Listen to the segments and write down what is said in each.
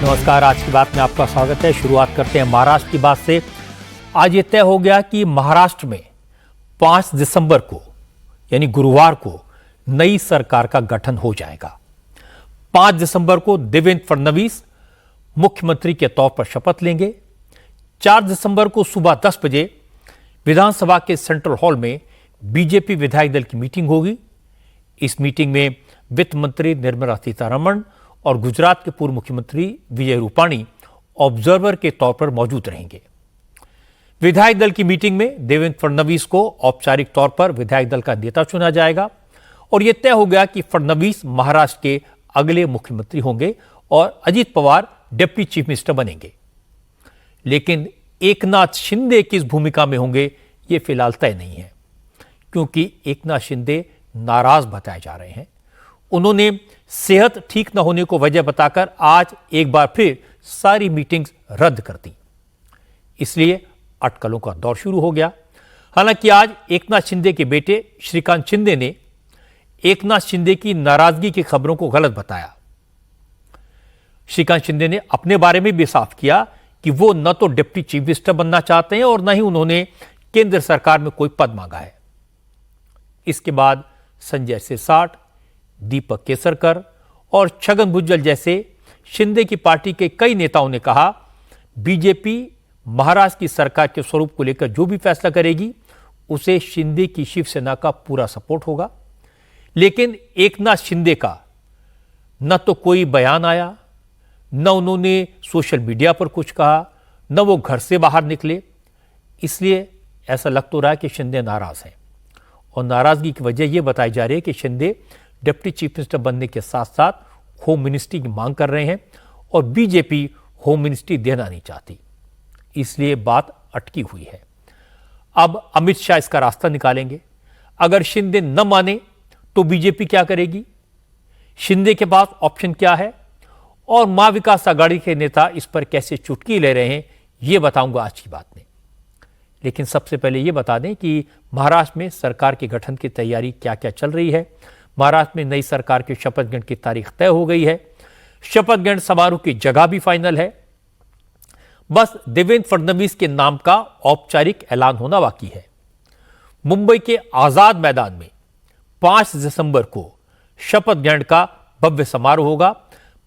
नमस्कार। आज की बात में आपका स्वागत है। शुरुआत करते हैं महाराष्ट्र की बात से। आज ये तय हो गया कि महाराष्ट्र में 5 दिसंबर को यानी गुरुवार को नई सरकार का गठन हो जाएगा। 5 दिसंबर को देवेंद्र फडणवीस मुख्यमंत्री के तौर पर शपथ लेंगे। 4 दिसंबर को सुबह 10 बजे विधानसभा के सेंट्रल हॉल में बीजेपी विधायक दल की मीटिंग होगी। इस मीटिंग में वित्त मंत्री निर्मला सीतारमण और गुजरात के पूर्व मुख्यमंत्री विजय रूपाणी ऑब्जर्वर के तौर पर मौजूद रहेंगे। विधायक दल की मीटिंग में देवेंद्र फडणवीस को औपचारिक तौर पर विधायक दल का नेता चुना जाएगा और यह तय हो गया कि फडणवीस महाराष्ट्र के अगले मुख्यमंत्री होंगे और Ajit Pawar deputy chief minister बनेंगे। लेकिन एकनाथ शिंदे किस भूमिका में होंगे यह फिलहाल तय नहीं है, क्योंकि एकनाथ शिंदे नाराज बताए जा रहे हैं। उन्होंने सेहत ठीक न होने को वजह बताकर आज एक बार फिर सारी मीटिंग्स रद्द कर दी। इसलिए अटकलों का दौर शुरू हो गया। हालांकि आज एकनाथ शिंदे के बेटे श्रीकांत शिंदे ने एकनाथ शिंदे की नाराजगी की खबरों को गलत बताया। श्रीकांत शिंदे ने अपने बारे में भी साफ किया कि वो न तो डिप्टी चीफ मिनिस्टर बनना चाहते हैं और न ही उन्होंने केंद्र सरकार में कोई पद मांगा है। इसके बाद संजय सिरसाट, दीपक केसरकर और छगन भुजबल जैसे शिंदे की पार्टी के कई नेताओं ने कहा, बीजेपी महाराष्ट्र की सरकार के स्वरूप को लेकर जो भी फैसला करेगी उसे शिंदे की शिवसेना का पूरा सपोर्ट होगा। लेकिन एकनाथ शिंदे का न तो कोई बयान आया, न उन्होंने सोशल मीडिया पर कुछ कहा, न वो घर से बाहर निकले। इसलिए ऐसा लग तो रहा है कि शिंदे नाराज हैं और नाराजगी की वजह यह बताई जा रही है कि शिंदे डिप्टी चीफ मिनिस्टर बनने के साथ साथ होम मिनिस्ट्री की मांग कर रहे हैं और बीजेपी होम मिनिस्ट्री देना नहीं चाहती। इसलिए बात अटकी हुई है। अब अमित शाह इसका रास्ता निकालेंगे। अगर शिंदे न माने तो बीजेपी क्या करेगी, शिंदे के पास ऑप्शन क्या है और मां विकास आघाड़ी के नेता इस पर कैसे चुटकी ले रहे हैं, यह बताऊंगा आज की बात में। लेकिन सबसे पहले यह बता दें कि महाराष्ट्र में सरकार के गठन की तैयारी क्या क्या चल रही है। महाराष्ट्र में नई सरकार के शपथ ग्रहण की तारीख तय हो गई है। शपथ ग्रहण समारोह की जगह भी फाइनल है। बस देवेंद्र फडणवीस के नाम का औपचारिक ऐलान होना बाकी है। मुंबई के आजाद मैदान में 5 दिसंबर को शपथ ग्रहण का भव्य समारोह होगा।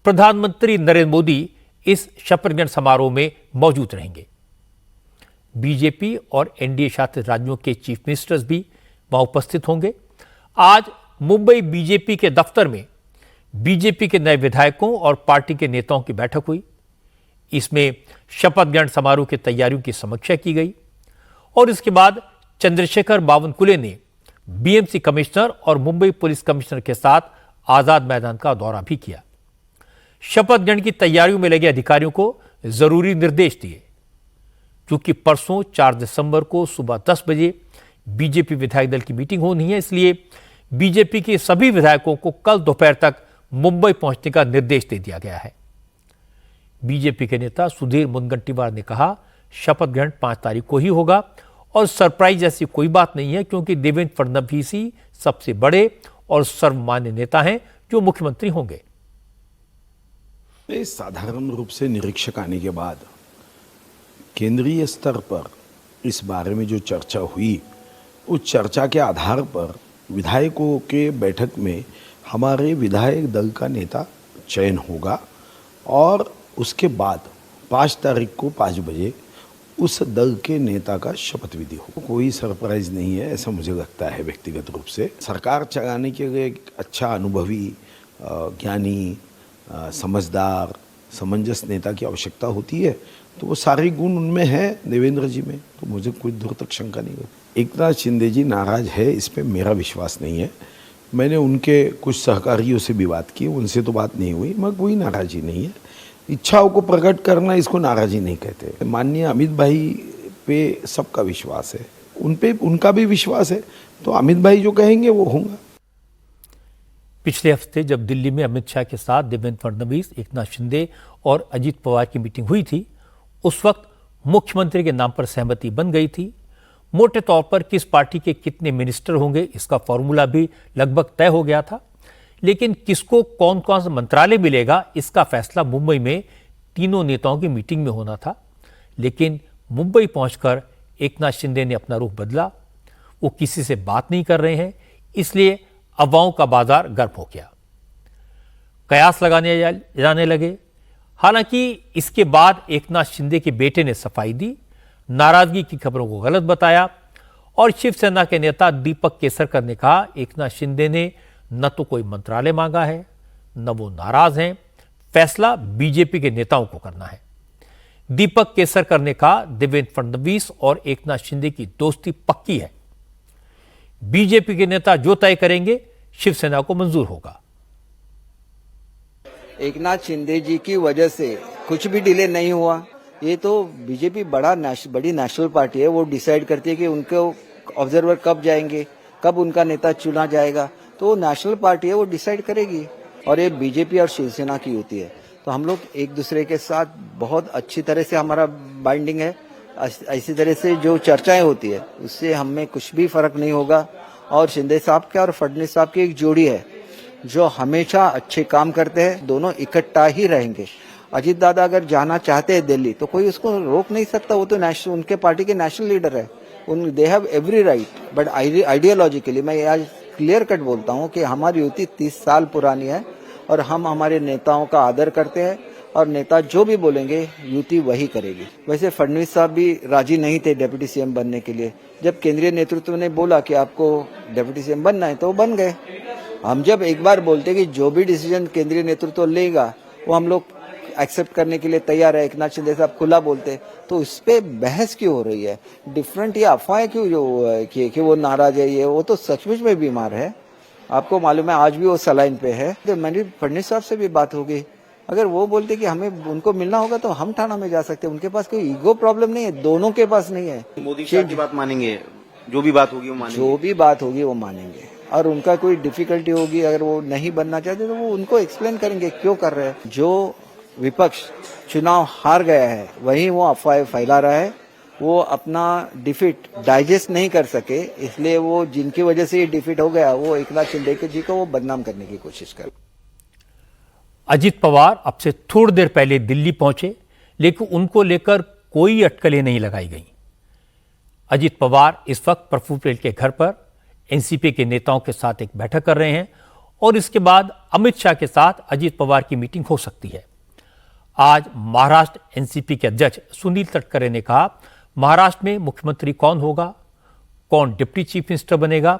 प्रधानमंत्री नरेंद्र मोदी इस शपथ ग्रहण समारोह में मौजूद रहेंगे। बीजेपी और एनडीए शासित राज्यों के चीफ मिनिस्टर्स भी वहां उपस्थित होंगे। आज मुंबई बीजेपी के दफ्तर में बीजेपी के नए विधायकों और पार्टी के नेताओं की बैठक हुई। इसमें शपथ ग्रहण समारोह की तैयारियों की समीक्षा की गई और इसके बाद चंद्रशेखर बावनकुले ने बीएमसी कमिश्नर और मुंबई पुलिस कमिश्नर के साथ आजाद मैदान का दौरा भी किया। शपथ ग्रहण की तैयारियों में लगे अधिकारियों को जरूरी निर्देश दिए। क्योंकि परसों 4 दिसंबर को सुबह 10 बजे बीजेपी विधायक दल की मीटिंग होनी है, इसलिए बीजेपी के सभी विधायकों को कल दोपहर तक मुंबई पहुंचने का निर्देश दे दिया गया है। बीजेपी के नेता सुधीर मुनगंटीवार ने कहा, शपथ ग्रहण 5 तारीख को ही होगा और सरप्राइज ऐसी कोई बात नहीं है, क्योंकि देवेंद्र फडणवीस ही सबसे बड़े और सर्वमान्य नेता हैं जो मुख्यमंत्री होंगे। साधारण रूप से निरीक्षक आने के बाद केंद्रीय स्तर पर इस बारे में जो चर्चा हुई, उस चर्चा के आधार पर विधायकों के बैठक में हमारे विधायक दल का नेता चयन होगा और उसके बाद 5 तारीख को 5 बजे उस दल के नेता का शपथ विधि हो। कोई सरप्राइज नहीं है, ऐसा मुझे लगता है व्यक्तिगत रूप से। सरकार चलाने के लिए एक अच्छा अनुभवी, ज्ञानी, समझदार, समंजस नेता की आवश्यकता होती है, तो वो सारे गुण उनमें हैं देवेंद्र जी में, तो मुझे कोई दूर तक शंका नहीं होती। एकनाथ शिंदे जी नाराज है, इस पे मेरा विश्वास नहीं है। मैंने उनके कुछ सहकारियों से भी बात की, उनसे तो बात नहीं हुई, मगर कोई नाराजी नहीं है। इच्छाओं को प्रकट करना इसको नाराजी नहीं कहते। माननीय अमित भाई पे सबका विश्वास है, उन पे उनका भी विश्वास है, तो अमित भाई जो कहेंगे वो होगा। पिछले हफ्ते जब दिल्ली में अमित शाह के साथ देवेंद्र फडणवीस, एकनाथ शिंदे और अजित पवार की मीटिंग हुई थी, उस वक्त मुख्यमंत्री के नाम पर सहमति बन गई थी। मोटे तौर पर किस पार्टी के कितने मिनिस्टर होंगे इसका फॉर्मूला भी लगभग तय हो गया था। लेकिन किसको कौन कौन सा मंत्रालय मिलेगा इसका फैसला मुंबई में तीनों नेताओं की मीटिंग में होना था, लेकिन मुंबई पहुंचकर एकनाथ शिंदे ने अपना रुख बदला। वो किसी से बात नहीं कर रहे हैं, इसलिए अफवाहों का बाजार गर्म हो गया। कयास लगाने जाने लगे। हालांकि इसके बाद एकनाथ शिंदे के बेटे ने सफाई दी, नाराजगी की खबरों को गलत बताया और शिवसेना के नेता दीपक केसरकर ने कहा एकनाथ शिंदे ने न तो कोई मंत्रालय मांगा है, न वो नाराज हैं, फैसला बीजेपी के नेताओं को करना है। दीपक केसरकर ने कहा देवेंद्र फडणवीस और एकनाथ शिंदे की दोस्ती पक्की है, बीजेपी के नेता जो तय करेंगे शिवसेना को मंजूर होगा। एकनाथ शिंदे जी की वजह से कुछ भी डिले नहीं हुआ। ये तो बीजेपी बड़ी नेशनल पार्टी है, वो डिसाइड करती है कि उनको ऑब्जर्वर कब जाएंगे, कब उनका नेता चुना जाएगा, तो वो नेशनल पार्टी है, वो डिसाइड करेगी। और ये बीजेपी और शिवसेना की होती है, तो हम लोग एक दूसरे के साथ बहुत अच्छी तरह से हमारा बाइंडिंग है। ऐसी तरह से जो चर्चाएं होती है उससे हमें कुछ भी फर्क नहीं होगा। और शिंदे साहब के और फडणवीस साहब की एक जोड़ी है जो हमेशा अच्छे काम करते हैं, दोनों इकट्ठा ही रहेंगे। अजीत दादा अगर जाना चाहते हैं दिल्ली तो कोई उसको रोक नहीं सकता, वो तो उनके पार्टी के नेशनल लीडर है, they have every right. But ideologically मैं आज क्लियर कट बोलता हूँ कि हमारी युति 30 साल पुरानी है और हम हमारे नेताओं का आदर करते हैं और नेता जो भी बोलेंगे युति वही करेगी। वैसे फडणवीस साहब भी राजी नहीं थे डिप्टी सीएम बनने के लिए। जब केंद्रीय नेतृत्व ने बोला कि आपको डिप्टी सीएम बनना है तो वो बन गए। हम जब एक बार बोलते कि जो भी डिसीजन केंद्रीय नेतृत्व लेगा वो हम लोग एक्सेप्ट करने के लिए तैयार है, एकनाथ शिंदे साहब खुला बोलते, तो उस पे बहस क्यों हो रही है? डिफरेंट ये अफवाहें क्यों जो कि वो नाराज है, ये वो तो सचमुच में बीमार है। आपको मालूम है आज भी वो सलाइन पे है। तो मेरी फडणवीस साहब से भी बात होगी, अगर वो बोलते कि हमें उनको मिलना होगा तो हम थाना में जा सकते हैं। उनके पास कोई ईगो प्रॉब्लम नहीं है, दोनों के पास नहीं है। मोदी शाह की बात मानेंगे, जो भी बात होगी वो मानेंगे, जो भी बात होगी वो मानेंगे। और उनका कोई डिफिकल्टी होगी, अगर वो नहीं बनना चाहते तो वो उनको एक्सप्लेन करेंगे क्यों कर रहे हैं। जो विपक्ष चुनाव हार गया है वही वो अफवाह फैला रहा है। वो अपना डिफीट डाइजेस्ट नहीं कर सके, इसलिए वो जिनकी वजह से ये डिफीट हो गया वो एकनाथ शिंदे जी को वो बदनाम करने की कोशिश कर। अजित पवार अब से थोड़ी देर पहले दिल्ली पहुंचे, लेकिन उनको लेकर कोई अटकलें नहीं लगाई गई। अजित पवार इस वक्त प्रफुल्ल पटेल के घर पर एनसीपी के नेताओं के साथ एक बैठक कर रहे हैं और इसके बाद अमित शाह के साथ अजित पवार की मीटिंग हो सकती है। आज महाराष्ट्र एनसीपी के अध्यक्ष सुनील तटकरे ने कहा महाराष्ट्र में मुख्यमंत्री कौन होगा, कौन डिप्टी चीफ मिनिस्टर बनेगा,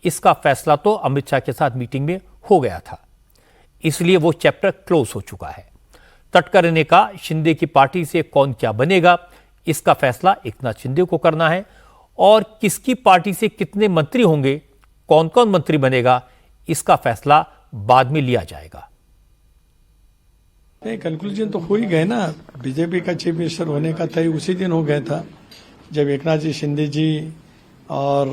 इसका फैसला तो अमित शाह के साथ मीटिंग में हो गया था, इसलिए वो चैप्टर क्लोज हो चुका है। तटकरे ने कहा शिंदे की पार्टी से कौन क्या बनेगा इसका फैसला एकनाथ शिंदे को करना है और किसकी पार्टी से कितने मंत्री होंगे, कौन कौन मंत्री बनेगा, इसका फैसला बाद में लिया जाएगा। नहीं, कंक्लूजन तो हो ही गए ना। बीजेपी का चीफ मिनिस्टर होने का तय उसी दिन हो गया था जब एकनाथ जी शिंदे जी और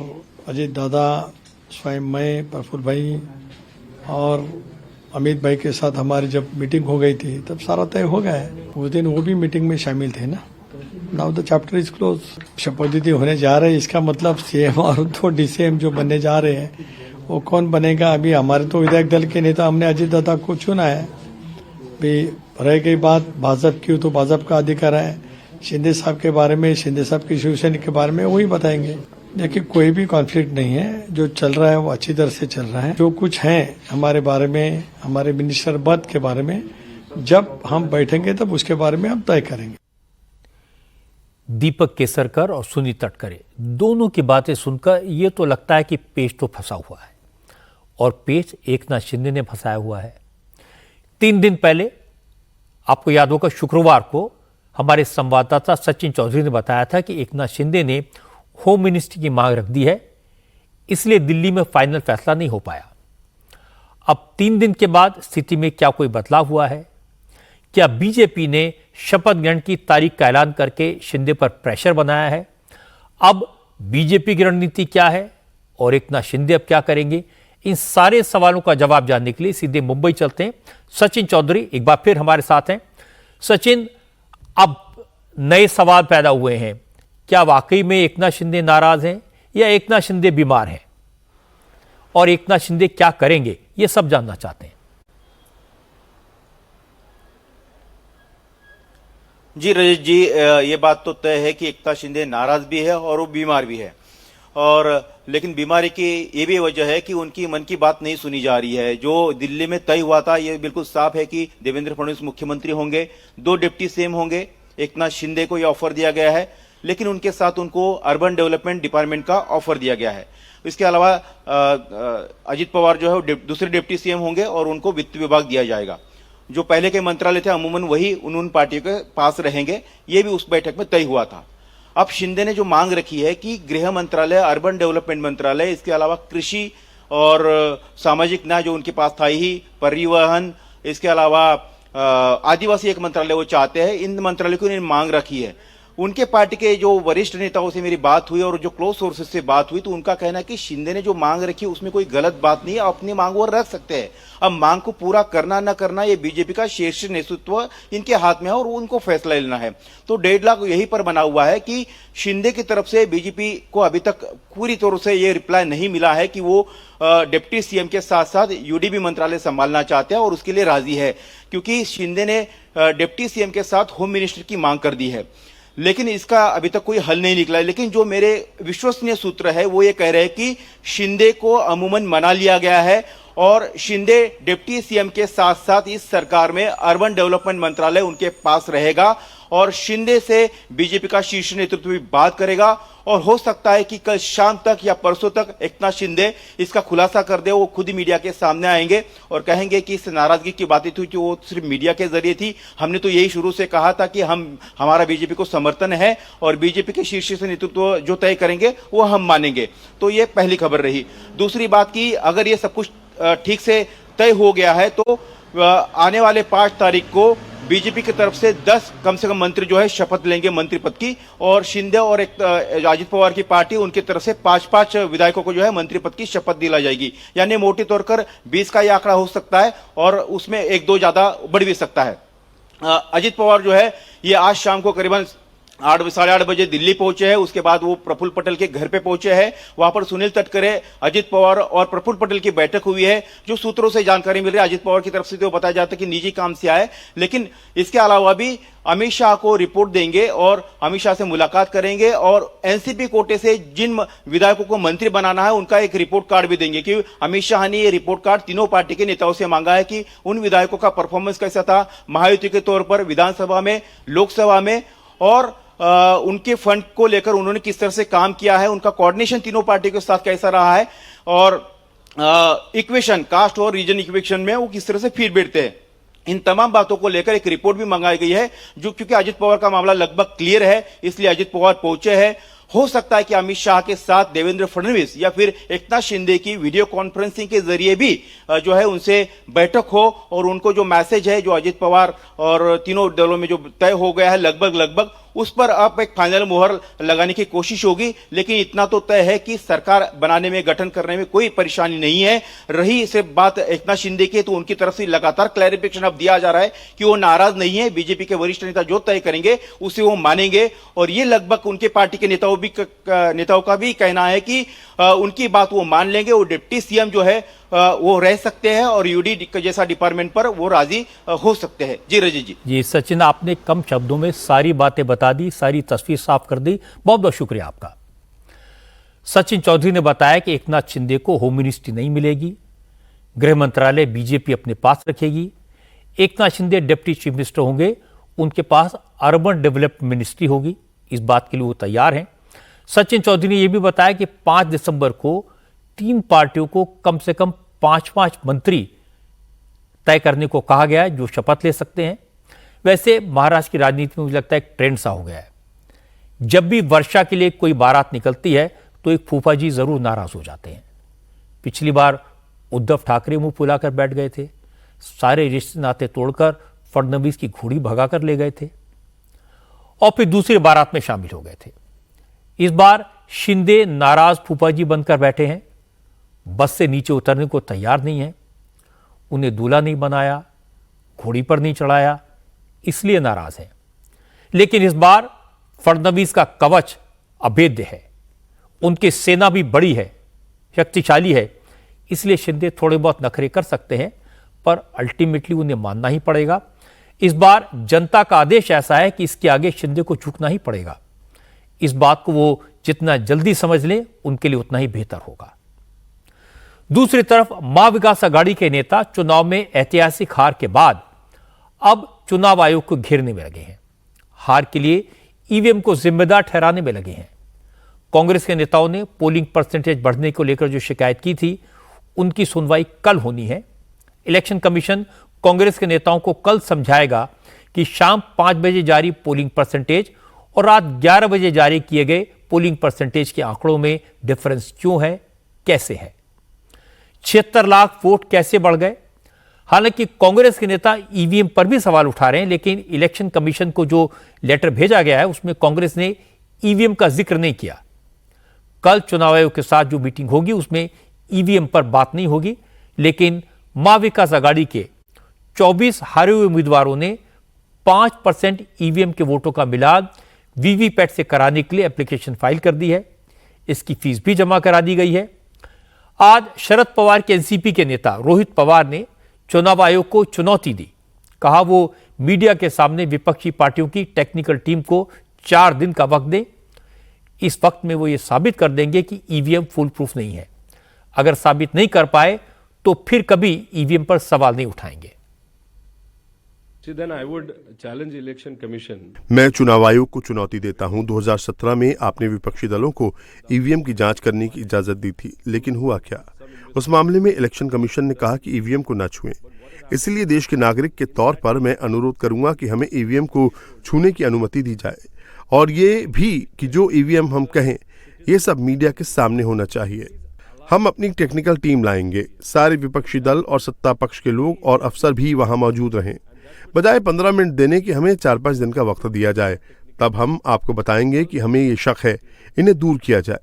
अजीत दादा, स्वयं मैं, प्रफुल्ल भाई और अमित भाई के साथ हमारी जब मीटिंग हो गई थी तब सारा तय हो गया है। उस दिन वो भी मीटिंग में शामिल थे ना। Now the chapter is close. शपथविधि होने जा रहे हैं, इसका मतलब सीएम और 2 डीसीएम जो बनने जा रहे हैं वो कौन बनेगा। अभी हमारे तो विधायक दल के नेता हमने अजीत दादा को चुना है। भी रह गई बात भाजपा की, तो भाजपा का अधिकार है। शिंदे साहब के बारे में, शिंदे साहब की शिवसेना के बारे में वही बताएंगे। देखिए कोई भी कॉन्फ्लिक्ट नहीं है, जो चल रहा है वो अच्छी तरह से चल रहा है। जो कुछ है हमारे बारे में, हमारे मिनिस्टर पद के बारे में, जब हम बैठेंगे तब उसके बारे में हम तय करेंगे। दीपक केसरकर और सुनील तटकरे दोनों की बातें सुनकर ये तो लगता है कि पेच तो फंसा हुआ है और पेच एकनाथ शिंदे ने फंसाया हुआ है। 3 दिन पहले आपको याद होगा शुक्रवार को हमारे संवाददाता सचिन चौधरी ने बताया था कि एकनाथ शिंदे ने होम मिनिस्ट्री की मांग रख दी है, इसलिए दिल्ली में फाइनल फैसला नहीं हो पाया। अब 3 दिन के बाद स्थिति में क्या कोई बदलाव हुआ है? क्या बीजेपी ने शपथ ग्रहण की तारीख का ऐलान करके शिंदे पर प्रेशर बनाया है? अब बीजेपी की रणनीति क्या है और एकनाथ शिंदे अब क्या करेंगे? इन सारे सवालों का जवाब जानने के लिए सीधे मुंबई चलते हैं। सचिन चौधरी एक बार फिर हमारे साथ हैं। सचिन, अब नए सवाल पैदा हुए हैं, क्या वाकई में एकनाथ शिंदे नाराज हैं या एकनाथ शिंदे बीमार हैं, और एकनाथ शिंदे क्या करेंगे, ये सब जानना चाहते हैं। जी रजत जी, ये बात तो तय है कि एकनाथ शिंदे नाराज भी है और वो बीमार भी है। और लेकिन बीमारी की ये भी वजह है कि उनकी मन की बात नहीं सुनी जा रही है। जो दिल्ली में तय हुआ था ये बिल्कुल साफ है कि देवेंद्र फडणवीस मुख्यमंत्री होंगे, 2 डिप्टी सीएम होंगे। एकनाथ शिंदे को यह ऑफर दिया गया है, लेकिन उनके साथ उनको अर्बन डेवलपमेंट डिपार्टमेंट का ऑफर दिया गया है। इसके अलावा अजित पवार जो है वो दूसरे डिप्टी सीएम होंगे और उनको वित्त विभाग दिया जाएगा। जो पहले के मंत्रालय थे अमूमन वही उन पार्टियों के पास रहेंगे। ये भी उस बैठक में तय हुआ था। अब शिंदे ने जो मांग रखी है कि गृह मंत्रालय, अर्बन डेवलपमेंट मंत्रालय, इसके अलावा कृषि और सामाजिक न्याय जो उनके पास था ही, परिवहन, इसके अलावा आदिवासी एक मंत्रालय वो चाहते हैं। इन मंत्रालय को इन्होंने मांग रखी है। उनके पार्टी के जो वरिष्ठ नेताओं से मेरी बात हुई और जो क्लोज सोर्सेज से बात हुई तो उनका कहना है कि शिंदे ने जो मांग रखी उसमें कोई गलत बात नहीं है, अपनी मांग वो रख सकते हैं। अब मांग को पूरा करना न करना ये बीजेपी का शीर्ष नेतृत्व इनके हाथ में है और उनको फैसला लेना है। तो डेडलॉक यही पर बना हुआ है कि शिंदे की तरफ से बीजेपी को अभी तक पूरी तौर से ये रिप्लाई नहीं मिला है कि वो डिप्टी सीएम के साथ साथ यूडीबी मंत्रालय संभालना चाहते हैं और उसके लिए राजी है, क्योंकि शिंदे ने डिप्टी सीएम के साथ होम मिनिस्टर की मांग कर दी है। लेकिन इसका अभी तक कोई हल नहीं निकला है। लेकिन जो मेरे विश्वसनीय सूत्र है वो ये कह रहे हैं कि शिंदे को अमूमन मना लिया गया है और शिंदे डिप्टी सीएम के साथ साथ इस सरकार में अर्बन डेवलपमेंट मंत्रालय उनके पास रहेगा और शिंदे से बीजेपी का शीर्ष नेतृत्व भी बात करेगा। और हो सकता है कि कल शाम तक या परसों तक एकनाथ शिंदे इसका खुलासा कर दे। वो खुद ही मीडिया के सामने आएंगे और कहेंगे कि इस नाराजगी की बातें थी जो वो सिर्फ मीडिया के जरिए थी। हमने तो यही शुरू से कहा था कि हमारा बीजेपी को समर्थन है और बीजेपी के शीर्ष से नेतृत्व जो तय करेंगे वो हम मानेंगे। तो ये पहली खबर रही। दूसरी बात की अगर ये सब कुछ ठीक से तय हो गया है तो आने वाले 5 तारीख को बीजेपी की तरफ से 10 कम से कम मंत्री जो है शपथ लेंगे मंत्री पद की और शिंदे और अजित पवार की पार्टी उनकी तरफ से 5-5 विधायकों को जो है मंत्री पद की शपथ दिलाई जाएगी। यानी मोटे तौर पर 20 का ये आंकड़ा हो सकता है और उसमें 1-2 ज्यादा बढ़ भी सकता है। अजित पवार जो है ये आज शाम को करीबन 8-8:30 बजे दिल्ली पहुंचे हैं। उसके बाद वो प्रफुल्ल पटेल के घर पे पहुंचे हैं। वहां पर सुनील तटकरे, अजित पवार और प्रफुल्ल पटेल की बैठक हुई है। जो सूत्रों से जानकारी मिल रही है अजित पवार की तरफ से तो बताया जाता है कि निजी काम से आए, लेकिन इसके अलावा भी अमित शाह को रिपोर्ट देंगे और अमित शाह से मुलाकात करेंगे और एनसीपी कोटे से जिन विधायकों को मंत्री बनाना है उनका एक रिपोर्ट कार्ड भी देंगे। कि अमित शाह ने ये रिपोर्ट कार्ड तीनों पार्टी के नेताओं से मांगा है कि उन विधायकों का परफॉर्मेंस कैसा था महायुति के तौर पर विधानसभा में, लोकसभा में, और उनके फंड को लेकर उन्होंने किस तरह से काम किया है, उनका कोऑर्डिनेशन तीनों पार्टी के साथ कैसा रहा है और इक्वेशन, कास्ट और रीजन इक्वेशन में वो किस तरह से फिर बैठते हैं। इन तमाम बातों को लेकर एक रिपोर्ट भी मंगाई गई है। जो क्योंकि अजित पवार का मामला लगभग क्लियर है इसलिए अजित पवार पहुंचे हैं। हो सकता है कि अमित शाह के साथ देवेंद्र फडणवीस या फिर एकनाथ शिंदे की वीडियो कॉन्फ्रेंसिंग के जरिए भी जो है उनसे बैठक हो और उनको जो मैसेज है जो अजित पवार और तीनों दलों में जो तय हो गया है लगभग उस पर अब एक फाइनल मुहर लगाने की कोशिश होगी। लेकिन इतना तो तय है कि सरकार बनाने में, गठन करने में कोई परेशानी नहीं है। रही सिर्फ बात एकनाथ शिंदे की तो उनकी तरफ से लगातार क्लैरिफिकेशन अब दिया जा रहा है कि वो नाराज नहीं है। बीजेपी के वरिष्ठ नेता जो तय करेंगे उसे वो मानेंगे और ये लगभग उनके पार्टी के नेताओं का भी कहना है कि उनकी बात वो मान लेंगे। वो डिप्टी सीएम जो है वो रह सकते हैं और यूडी जैसा डिपार्टमेंट पर वो राजी हो सकते हैं। जी रजी जी सचिन, आपने कम शब्दों में सारी बातें बता दी, सारी तस्वीर साफ कर दी। बहुत बहुत शुक्रिया आपका। सचिन चौधरी ने बताया कि एकनाथ शिंदे को होम मिनिस्ट्री नहीं मिलेगी, गृह मंत्रालय बीजेपी अपने पास रखेगी। Eknath Shinde deputy chief minister होंगे, उनके पास अर्बन डेवलपमेंट मिनिस्ट्री होगी। इस बात के लिए वो तैयार हैं। सचिन चौधरी ने यह भी बताया कि 5 दिसंबर को 3 पार्टियों को कम से कम 5-5 मंत्री तय करने को कहा गया है जो शपथ ले सकते हैं। वैसे महाराष्ट्र की राजनीति में मुझे लगता है एक ट्रेंड सा हो गया है, जब भी वर्षा के लिए कोई बारात निकलती है तो एक फूफा जी जरूर नाराज हो जाते हैं। पिछली बार उद्धव ठाकरे मुंह फुलाकर बैठ गए थे, सारे रिश्ते नाते तोड़कर फडणवीस की घोड़ी भगाकर ले गए थे और फिर दूसरी बारात में शामिल हो गए थे। इस बार शिंदे नाराज फूफा जी बनकर बैठे हैं, बस से नीचे उतरने को तैयार नहीं है। उन्हें दूल्हा नहीं बनाया, घोड़ी पर नहीं चढ़ाया, इसलिए नाराज हैं। लेकिन इस बार फडणवीस का कवच अभेद्य है, उनकी सेना भी बड़ी है, शक्तिशाली है, इसलिए शिंदे थोड़े बहुत नखरे कर सकते हैं पर अल्टीमेटली उन्हें मानना ही पड़ेगा। इस बार जनता का आदेश ऐसा है कि इसके आगे शिंदे को झुकना ही पड़ेगा। इस बात को वो जितना जल्दी समझ लें उनके लिए उतना ही बेहतर होगा। दूसरी तरफ मां विकास अघाड़ी के नेता चुनाव में ऐतिहासिक हार के बाद अब चुनाव आयोग को घेरने में लगे हैं। हार के लिए ईवीएम को जिम्मेदार ठहराने में लगे हैं। कांग्रेस के नेताओं ने पोलिंग परसेंटेज बढ़ने को लेकर जो शिकायत की थी उनकी सुनवाई कल होनी है। इलेक्शन कमीशन कांग्रेस के नेताओं को कल समझाएगा कि शाम 5 बजे जारी पोलिंग परसेंटेज और रात 11 बजे जारी किए गए पोलिंग परसेंटेज के आंकड़ों में डिफरेंस क्यों है, कैसे है। 76 लाख वोट कैसे बढ़ गए। हालांकि कांग्रेस के नेता ईवीएम पर भी सवाल उठा रहे हैं, लेकिन इलेक्शन कमीशन को जो लेटर भेजा गया है उसमें कांग्रेस ने ईवीएम का जिक्र नहीं किया। कल चुनाव आयोग के साथ जो मीटिंग होगी उसमें ईवीएम पर बात नहीं होगी, लेकिन मां विकास अघाड़ी के 24 हारे हुए उम्मीदवारों ने 5% ईवीएम के वोटों का मिलान वीवीपैट से कराने के लिए एप्लीकेशन फाइल कर दी है। इसकी फीस भी जमा करा दी गई है। आज शरद पवार के एनसीपी के नेता रोहित पवार ने चुनाव आयोग को चुनौती दी। कहा वो मीडिया के सामने विपक्षी पार्टियों की टेक्निकल टीम को 4 दिन का वक्त दें। इस वक्त में वो ये साबित कर देंगे कि ईवीएम फुल प्रूफ नहीं है। अगर साबित नहीं कर पाए तो फिर कभी ईवीएम पर सवाल नहीं उठाएंगे। मैं चुनाव आयोग को चुनौती देता हूं। 2017 में आपने विपक्षी दलों को ईवीएम की जांच करने की इजाजत दी थी, लेकिन हुआ क्या? उस मामले में इलेक्शन कमीशन ने कहा कि ईवीएम को न छुएं। इसलिए देश के नागरिक के तौर पर मैं अनुरोध करूंगा कि हमें ईवीएम को छूने की अनुमति दी जाए, और ये भी कि जो ईवीएम हम कहें ये सब मीडिया के सामने होना चाहिए। हम अपनी टेक्निकल टीम लाएंगे, सारे विपक्षी दल और सत्ता पक्ष के लोग और अफसर भी वहां मौजूद रहें। बजाय 15 मिनट देने के हमें 4-5 दिन का वक्त दिया जाए, तब हम आपको बताएंगे कि हमें ये शक है, इन्हें दूर किया जाए।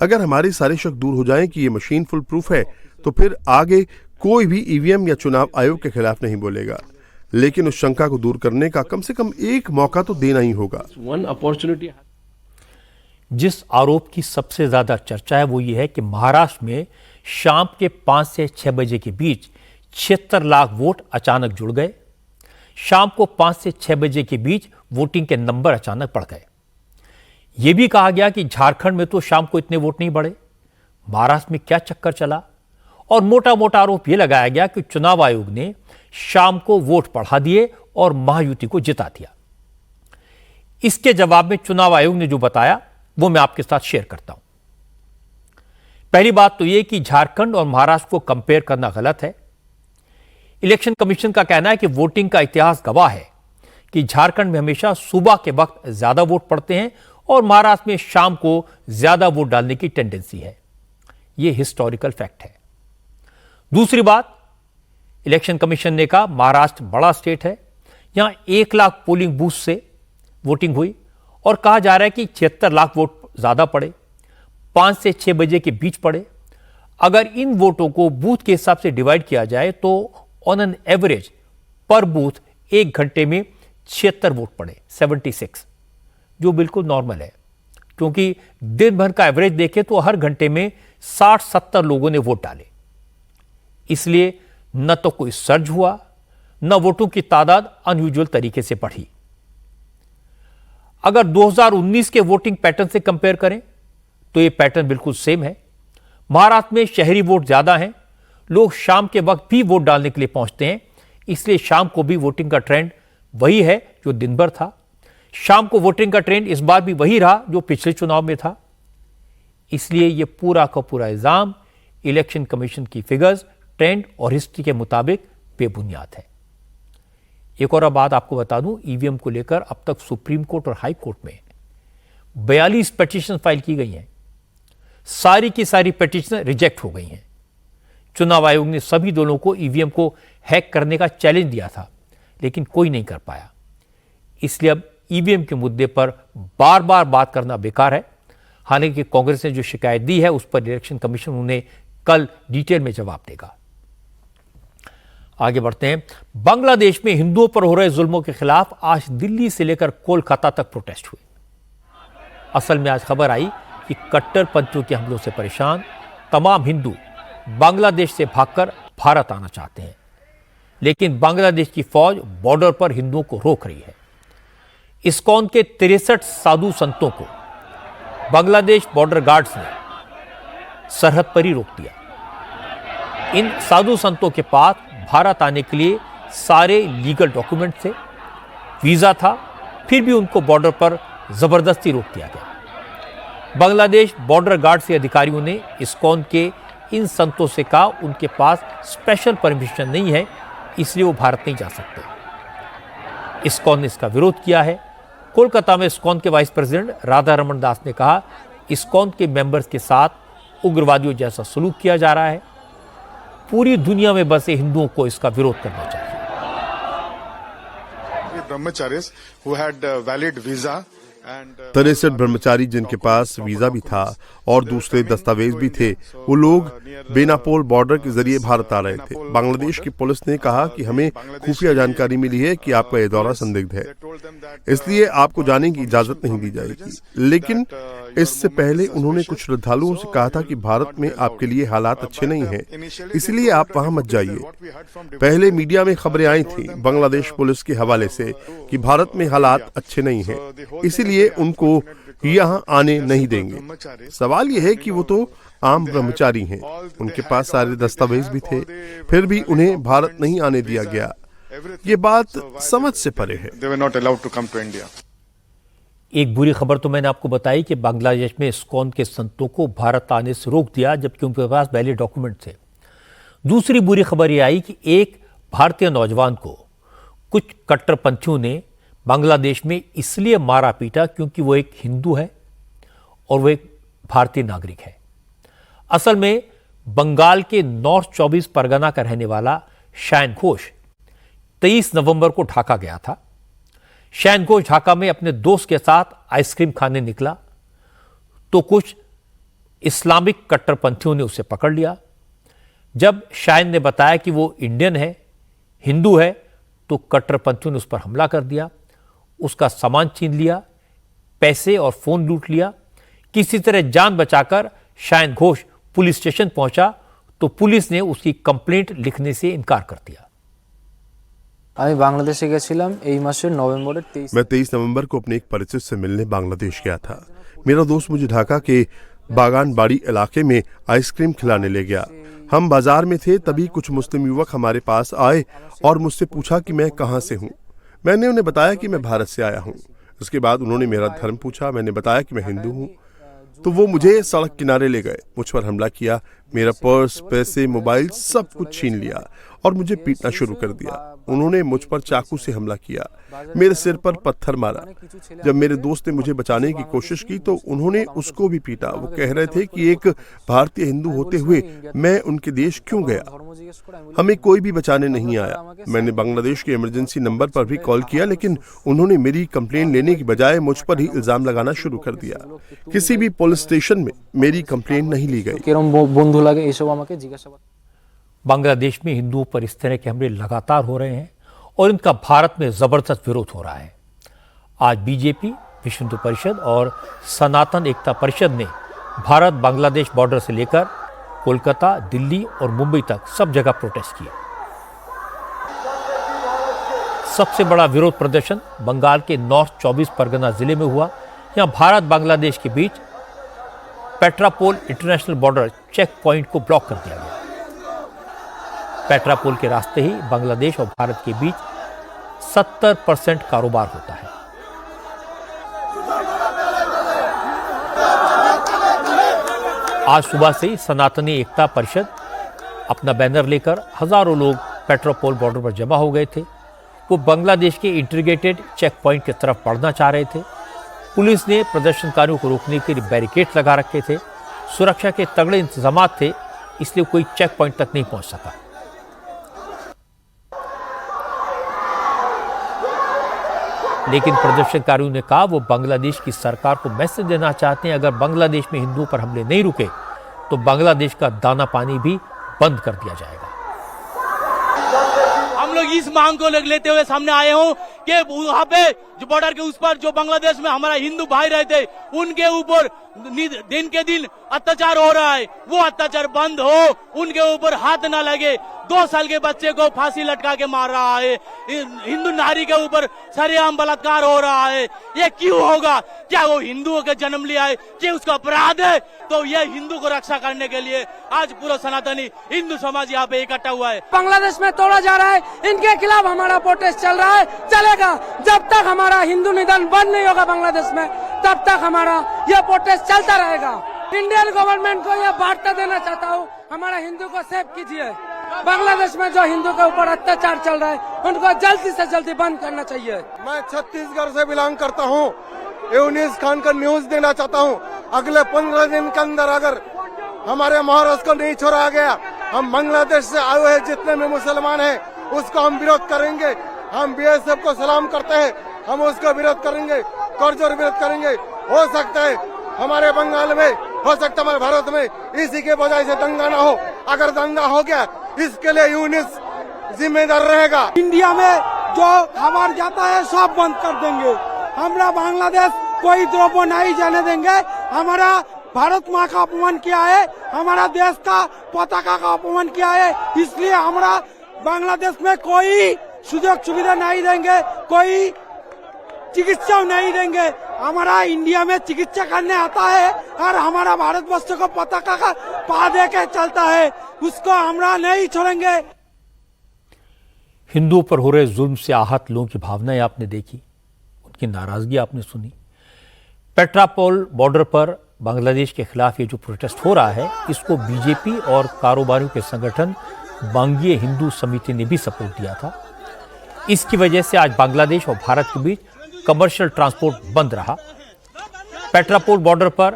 अगर हमारे सारे शक दूर हो जाएं कि ये मशीन फुल प्रूफ है, तो फिर आगे कोई भी ईवीएम या चुनाव आयोग के खिलाफ नहीं बोलेगा। लेकिन उस शंका को दूर करने का कम से कम एक मौका तो देना ही होगा। जिस आरोप की सबसे ज्यादा चर्चा है वो ये है कि महाराष्ट्र में शाम के 5 से 6 बजे के बीच 76 लाख वोट अचानक जुड़ गए। शाम को 5 से 6 बजे के बीच वोटिंग के नंबर अचानक बढ़ गए। यह भी कहा गया कि झारखंड में तो शाम को इतने वोट नहीं बढ़े, महाराष्ट्र में क्या चक्कर चला। और मोटा मोटा आरोप यह लगाया गया कि चुनाव आयोग ने शाम को वोट बढ़ा दिए और महायुति को जिता दिया। इसके जवाब में चुनाव आयोग ने जो बताया वो मैं आपके साथ शेयर करता हूं। पहली बात तो यह कि झारखंड और महाराष्ट्र को कंपेयर करना गलत है। इलेक्शन कमीशन का कहना है कि वोटिंग का इतिहास गवाह है कि झारखंड में हमेशा सुबह के वक्त ज्यादा वोट पड़ते हैं और महाराष्ट्र में शाम को ज्यादा वोट डालने की टेंडेंसी है। यह हिस्टोरिकल फैक्ट है। दूसरी बात, इलेक्शन कमीशन ने कहा महाराष्ट्र बड़ा स्टेट है, यहां 1 लाख पोलिंग बूथ से वोटिंग हुई और कहा जा रहा है कि 76 लाख वोट ज्यादा पड़े, 5 से 6 बजे के बीच पड़े। अगर इन वोटों को बूथ के हिसाब से डिवाइड किया जाए तो ऑन एन एवरेज पर बूथ 1 घंटे में 76 वोट पड़े, 76, जो बिल्कुल नॉर्मल है, क्योंकि दिन भर का एवरेज देखें तो हर घंटे में 60-70 लोगों ने वोट डाले। इसलिए न तो कोई सर्ज हुआ, न वोटों की तादाद अनयूजुअल तरीके से बढ़ी। अगर 2019 के वोटिंग पैटर्न से कंपेयर करें तो यह पैटर्न बिल्कुल सेम है। महाराष्ट्र में शहरी वोट ज्यादा हैं, लोग शाम के वक्त भी वोट डालने के लिए पहुंचते हैं, इसलिए शाम को भी वोटिंग का ट्रेंड वही है जो दिन भर था। शाम को वोटिंग का ट्रेंड इस बार भी वही रहा जो पिछले चुनाव में था। इसलिए यह पूरा का पूरा इल्जाम इलेक्शन कमीशन की फिगर्स, ट्रेंड और हिस्ट्री के मुताबिक बेबुनियाद है। एक और बात आपको बता दूं, ईवीएम को लेकर अब तक सुप्रीम कोर्ट और हाई कोर्ट में 42 पिटीशन फाइल की गई हैं। सारी की सारी पिटीशन रिजेक्ट हो गई हैं। चुनाव आयोग ने सभी दलों को ईवीएम को हैक करने का चैलेंज दिया था, लेकिन कोई नहीं कर पाया। इसलिए अब ईवीएम के मुद्दे पर बार बार बात करना बेकार है। हालांकि कांग्रेस ने जो शिकायत दी है उस पर इलेक्शन कमीशन उन्हें कल डिटेल में जवाब देगा। आगे बढ़ते हैं। बांग्लादेश में हिंदुओं पर हो रहे जुल्मों के खिलाफ आज दिल्ली से लेकर कोलकाता तक प्रोटेस्ट हुए। असल में आज खबर आई कि कट्टरपंथियों के हमलों से परेशान तमाम हिंदू बांग्लादेश से भागकर भारत आना चाहते हैं। लेकिन बांग्लादेश की फौज बॉर्डर पर हिंदुओं को रोक रही है। इस्कॉन के 63 साधु संतों को बांग्लादेश बॉर्डर गार्ड्स ने सरहद पर ही रोक दिया। इन साधु संतों के पास भारत आने के लिए सारे लीगल डॉक्यूमेंट थे, वीजा था, फिर भी उनको बॉर्डर पर जबरदस्ती रोक दिया गया। बांग्लादेश बॉर्डर गार्ड के अधिकारियों ने इस्कॉन के इन संतों से कहा उनके पास स्पेशल परमिशन नहीं है, इसलिए वो भारत नहीं जा सकते। इस्कॉन ने इसका विरोध किया है। कोलकाता में इस्कॉन के वाइस प्रेसिडेंट राधा रमन दास ने कहा, इस्कॉन के मेंबर्स के साथ उग्रवादियों जैसा सलूक किया जा रहा है। पूरी दुनिया में बसे हिंदुओं को इसका विरोध करना चाहिए। Brahmacharis who had valid visa and 63 ब्रह्मचारी जिनके पास वीजा भी था और दूसरे दस्तावेज भी थे, वो लोग बेनापोल बॉर्डर के जरिए भारत आ रहे थे। बांग्लादेश की पुलिस ने कहा कि हमें खुफिया जानकारी मिली है कि आपका यह दौरा संदिग्ध है, इसलिए आपको जाने की इजाजत नहीं दी जाएगी। लेकिन इससे पहले उन्होंने कुछ श्रद्धालुओं से कहा था कि भारत में आपके लिए हालात अच्छे नहीं हैं, इसलिए आप वहां मत जाइए। पहले मीडिया में खबरें आई थी बांग्लादेश पुलिस के हवाले से कि भारत में हालात अच्छे नहीं हैं, इसीलिए उनको यहाँ आने नहीं देंगे। सवाल यह है कि वो तो आम ब्रह्मचारी हैं, उनके पास सारे दस्तावेज भी थे, फिर भी उन्हें भारत नहीं आने दिया गया। ये बात समझ से परे है। they were not allowed to come to India. एक बुरी खबर तो मैंने आपको बताई कि बांग्लादेश में इस्कॉन के संतों को भारत आने से रोक दिया, जबकि उनके पास वैलिड डॉक्यूमेंट थे। दूसरी बुरी खबर यह आई कि एक भारतीय नौजवान को कुछ कट्टरपंथियों ने बांग्लादेश में इसलिए मारा पीटा क्योंकि वो एक हिंदू है और वो एक भारतीय नागरिक है। असल में बंगाल के नॉर्थ 24 परगना का रहने वाला शायन घोष 23 नवंबर को ढाका गया था। शायन घोष ढाका में अपने दोस्त के साथ आइसक्रीम खाने निकला तो कुछ इस्लामिक कट्टरपंथियों ने उसे पकड़ लिया। जब शायन ने बताया कि वो इंडियन है, हिंदू है, तो कट्टरपंथियों ने उस पर हमला कर दिया, उसका सामान छीन लिया, पैसे और फोन लूट लिया। किसी तरह जान बचाकर शायन घोष पुलिस स्टेशन पहुंचा तो पुलिस ने उसकी कंप्लेंट लिखने से इनकार कर दिया। আমি বাংলাদেশে গেছিলাম এই মাসের নভেম্বরের 23। मैं 23 नवंबर को अपने एक परिचित से मिलने बांग्लादेश गया था। मेरा दोस्त मुझे ढाका के बागान बाड़ी इलाके में आइसक्रीम खिलाने ले गया। हम बाजार में थे, तभी कुछ मुस्लिम युवक हमारे पास आए और मुझसे पूछा कि मैं कहाँ से हूँ। मैंने उन्हें बताया कि मैं भारत से आया हूँ। उसके बाद उन्होंने मेरा धर्म पूछा, मैंने बताया कि मैं हिंदू हूँ, तो वो मुझे सड़क किनारे ले गए, मुझ पर हमला किया, मेरा पर्स, पैसे, मोबाइल सब कुछ छीन लिया और मुझे पीटना शुरू कर दिया। उन्होंने मुझ पर चाकू से हमला किया, मेरे सिर पर पत्थर मारा। जब मेरे दोस्त ने मुझे बचाने की कोशिश की तो उन्होंने उसको भी पीटा। वो कह रहे थे कि एक भारतीय हिंदू होते हुए मैं उनके देश क्यों गया, हमें कोई भी बचाने नहीं आया। मैंने बांग्लादेश के इमरजेंसी नंबर पर भी कॉल किया, लेकिन उन्होंने मेरी कंप्लेंट लेने की बजाय मुझ पर ही इल्जाम लगाना शुरू कर दिया। किसी भी पुलिस स्टेशन में मेरी कंप्लेंट नहीं ली गई। বন্ধু লাগে এইসব আমাকে জিজ্ঞাসাবাদ। बांग्लादेश में हिंदुओं पर इस तरह के हमले लगातार हो रहे हैं और इनका भारत में जबरदस्त विरोध हो रहा है। आज बीजेपी, विश्व हिंदू परिषद और सनातन एकता परिषद ने भारत बांग्लादेश बॉर्डर से लेकर कोलकाता, दिल्ली और मुंबई तक सब जगह प्रोटेस्ट किए। सबसे बड़ा विरोध प्रदर्शन बंगाल के नॉर्थ 24 परगना जिले में हुआ। यहां भारत बांग्लादेश के बीच Petrapole international border check point को ब्लॉक कर दिया गया। पेट्रापोल के रास्ते ही बांग्लादेश और भारत के बीच 70% कारोबार होता है। आज सुबह से ही सनातनी एकता परिषद अपना बैनर लेकर हजारों लोग पेट्रापोल बॉर्डर पर जमा हो गए थे। वो बांग्लादेश के इंटीग्रेटेड चेक पॉइंट की तरफ बढ़ना चाह रहे थे। पुलिस ने प्रदर्शनकारियों को रोकने के लिए बैरिकेड लगा रखे थे। सुरक्षा के तगड़े इंतजाम थे, इसलिए कोई चेक पॉइंट तक नहीं पहुंच सका। लेकिन प्रदर्शनकारियों ने कहा वो बांग्लादेश की सरकार को मैसेज देना चाहते हैं, अगर बांग्लादेश में हिंदुओं पर हमले नहीं रुके तो बांग्लादेश का दाना पानी भी बंद कर दिया जाएगा। हम लोग इस मांग को लेते हुए सामने आए हो कि वहाँ पे जो बॉर्डर के उस पर जो बांग्लादेश में हमारा हिंदू भाई रहते उनके ऊपर दिन के दिन अत्याचार हो रहा है, वो अत्याचार बंद हो, उनके ऊपर हाथ ना लगे। 2 साल के बच्चे को फांसी लटका के मार रहा है, हिंदू नारी के ऊपर सरेआम बलात्कार हो रहा है। ये क्यों होगा? क्या वो हिंदुओं के जन्म लिया है? क्या उसका अपराध है? तो ये हिंदू को रक्षा करने के लिए आज पूरा सनातनी हिंदू समाज यहाँ पे इकट्ठा हुआ है। बांग्लादेश में तोड़ा जा रहा है, इनके खिलाफ हमारा प्रोटेस्ट चल रहा है, चलेगा। जब तक हमारा हिंदू निधन बंद नहीं होगा बांग्लादेश में, तब तक हमारा यह प्रोटेस्ट चलता रहेगा। इंडियन गवर्नमेंट को यह वार्ता देना चाहता हूँ, हमारा हिंदू को सेव कीजिए। बांग्लादेश में जो हिंदू के ऊपर अत्याचार चल रहा है उनको जल्दी से जल्दी बंद करना चाहिए। मैं छत्तीसगढ़ से बिलोंग करता हूँ। यूनिस खान का न्यूज देना चाहता हूँ, अगले 15 दिन के अंदर अगर हमारे महाराष्ट्र को नहीं छोड़ा गया, हम बांग्लादेश से आए हुए जितने भी मुसलमान हैं उसका हम विरोध करेंगे। हम बीएसएफ को सलाम करते हैं, हम उसका विरोध करेंगे, करजोर विरोध करेंगे। हो सकता है हमारे बंगाल में, हो सकता है हमारे भारत में इसी के वजह से दंगा ना हो। अगर दंगा हो गया इसके लिए यूनिस जिम्मेदार रहेगा। इंडिया में जो खबर जाता है सब बंद कर देंगे। हमारा बांग्लादेश कोई द्रोह नहीं जाने देंगे। हमारा भारत माँ का अपमान किया है, हमारा देश का पताका का अपमान किया है, इसलिए हमारा बांग्लादेश में कोई सुযোগ सुविधा नहीं देंगे, कोई चिकित्सा नहीं देंगे। हमारा इंडिया में चिकित्सा करने आता है और हमारा भारतवर्ष को पताका का पा दे के चलता है, उसको हमरा नहीं छोड़ेंगे। हिंदुओं पर हो रहे जुल्म से आहत लोगों की भावनाएं आपने देखी, उनकी नाराजगी आपने सुनी। पेट्रापोल बॉर्डर पर बांग्लादेश के खिलाफ ये जो प्रोटेस्ट हो रहा है, इसको बीजेपी और कारोबारियों के संगठन बांग्ये हिंदू समिति ने भी सपोर्ट दिया था। इसकी वजह से आज बांग्लादेश और भारत के बीच कमर्शियल ट्रांसपोर्ट बंद रहा। पेट्रापोल बॉर्डर पर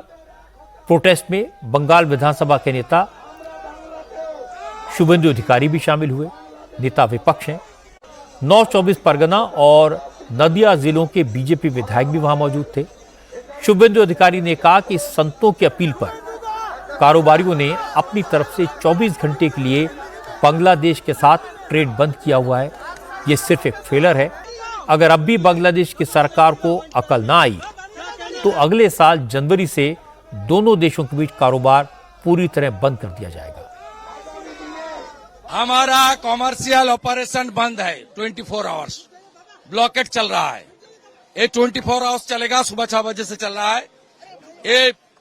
प्रोटेस्ट में बंगाल विधानसभा के नेता शुभेंदु अधिकारी भी शामिल हुए। नेता विपक्ष हैं। 9-24 परगना और नदिया जिलों के बीजेपी विधायक भी वहां मौजूद थे। शुभेंदु अधिकारी ने कहा कि संतों की अपील पर कारोबारियों ने अपनी तरफ से 24 घंटे के लिए बांग्लादेश के साथ ट्रेड बंद किया हुआ है। ये सिर्फ एक फेलर है। अगर अब भी बांग्लादेश की सरकार को अकल ना आई तो अगले साल जनवरी से दोनों देशों के बीच कारोबार पूरी तरह बंद कर दिया जाएगा। हमारा कॉमर्शियल ऑपरेशन बंद है, 24 आवर्स ब्लॉकेट चल रहा है। ये 24 आवर्स चलेगा, सुबह 6 बजे से चल रहा है।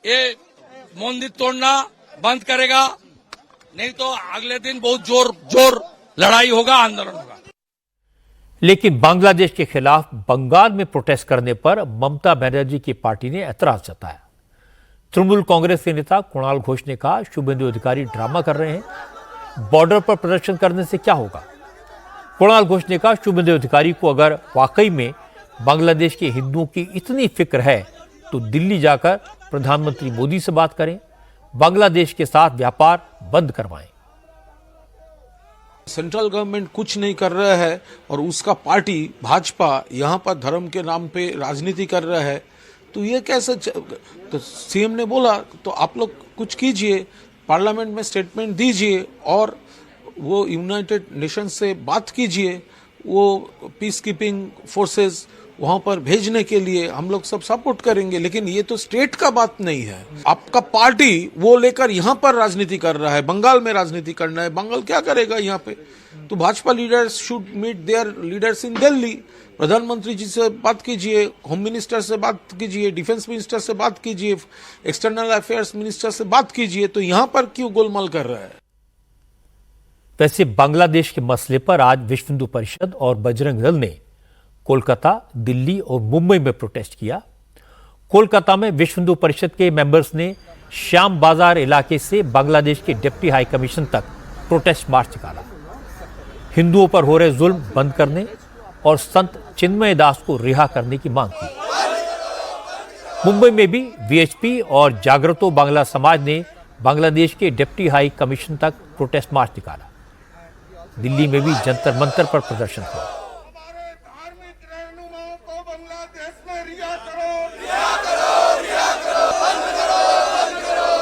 ये मंदिर तोड़ना बंद करेगा, नहीं तो अगले दिन बहुत जोर लड़ाई होगा, आंदोलन होगा। लेकिन बांग्लादेश के खिलाफ बंगाल में प्रोटेस्ट करने पर ममता बनर्जी की पार्टी ने ऐतराज जताया। तृणमूल कांग्रेस के नेता कुणाल घोष ने कहा, शुभेंदु अधिकारी ड्रामा कर रहे हैं, बॉर्डर पर प्रदर्शन करने से क्या होगा। कुणाल घोष ने कहा, शुभेंदु अधिकारी को अगर वाकई में बांग्लादेश के हिंदुओं की इतनी फिक्र है तो दिल्ली जाकर प्रधानमंत्री मोदी से बात करें, बांग्लादेश के साथ व्यापार बंद करवाएं। सेंट्रल गवर्नमेंट कुछ नहीं कर रहा है और उसका पार्टी भाजपा यहाँ पर धर्म के नाम पे राजनीति कर रहा है, तो ये कैसे तो सीएम ने बोला तो आप लोग कुछ कीजिए, पार्लियामेंट में स्टेटमेंट दीजिए और वो यूनाइटेड नेशन से बात कीजिए, वो पीस कीपिंग फोर्सेस वहां पर भेजने के लिए हम लोग सब सपोर्ट करेंगे। लेकिन ये तो स्टेट का बात नहीं है। आपका पार्टी वो लेकर यहाँ पर राजनीति कर रहा है, बंगाल में राजनीति करना है। बंगाल क्या करेगा यहाँ पे? तो Bhajpa leaders should meet their leaders इन दिल्ली। प्रधानमंत्री जी से बात कीजिए, होम मिनिस्टर से बात कीजिए, डिफेंस मिनिस्टर से बात कीजिए, एक्सटर्नल अफेयर्स मिनिस्टर से बात कीजिए। तो यहाँ पर क्यों गोलमाल कर रहा है? वैसे बांग्लादेश के मसले पर आज विश्व हिंदू परिषद और बजरंग दल ने कोलकाता, दिल्ली और मुंबई में प्रोटेस्ट किया। कोलकाता में विश्व हिंदू परिषद के मेंबर्स ने श्याम बाजार इलाके से बांग्लादेश के डिप्टी हाई कमीशन तक प्रोटेस्ट मार्च निकाला। हिंदुओं पर हो रहे जुल्म बंद करने और संत चिन्मय दास को रिहा करने की मांग की। मुंबई में भी वीएचपी और जागृतो बांग्ला समाज ने बांग्लादेश के डिप्टी हाई कमीशन तक प्रोटेस्ट मार्च निकाला। दिल्ली में भी जंतर मंतर पर प्रदर्शन हुआ।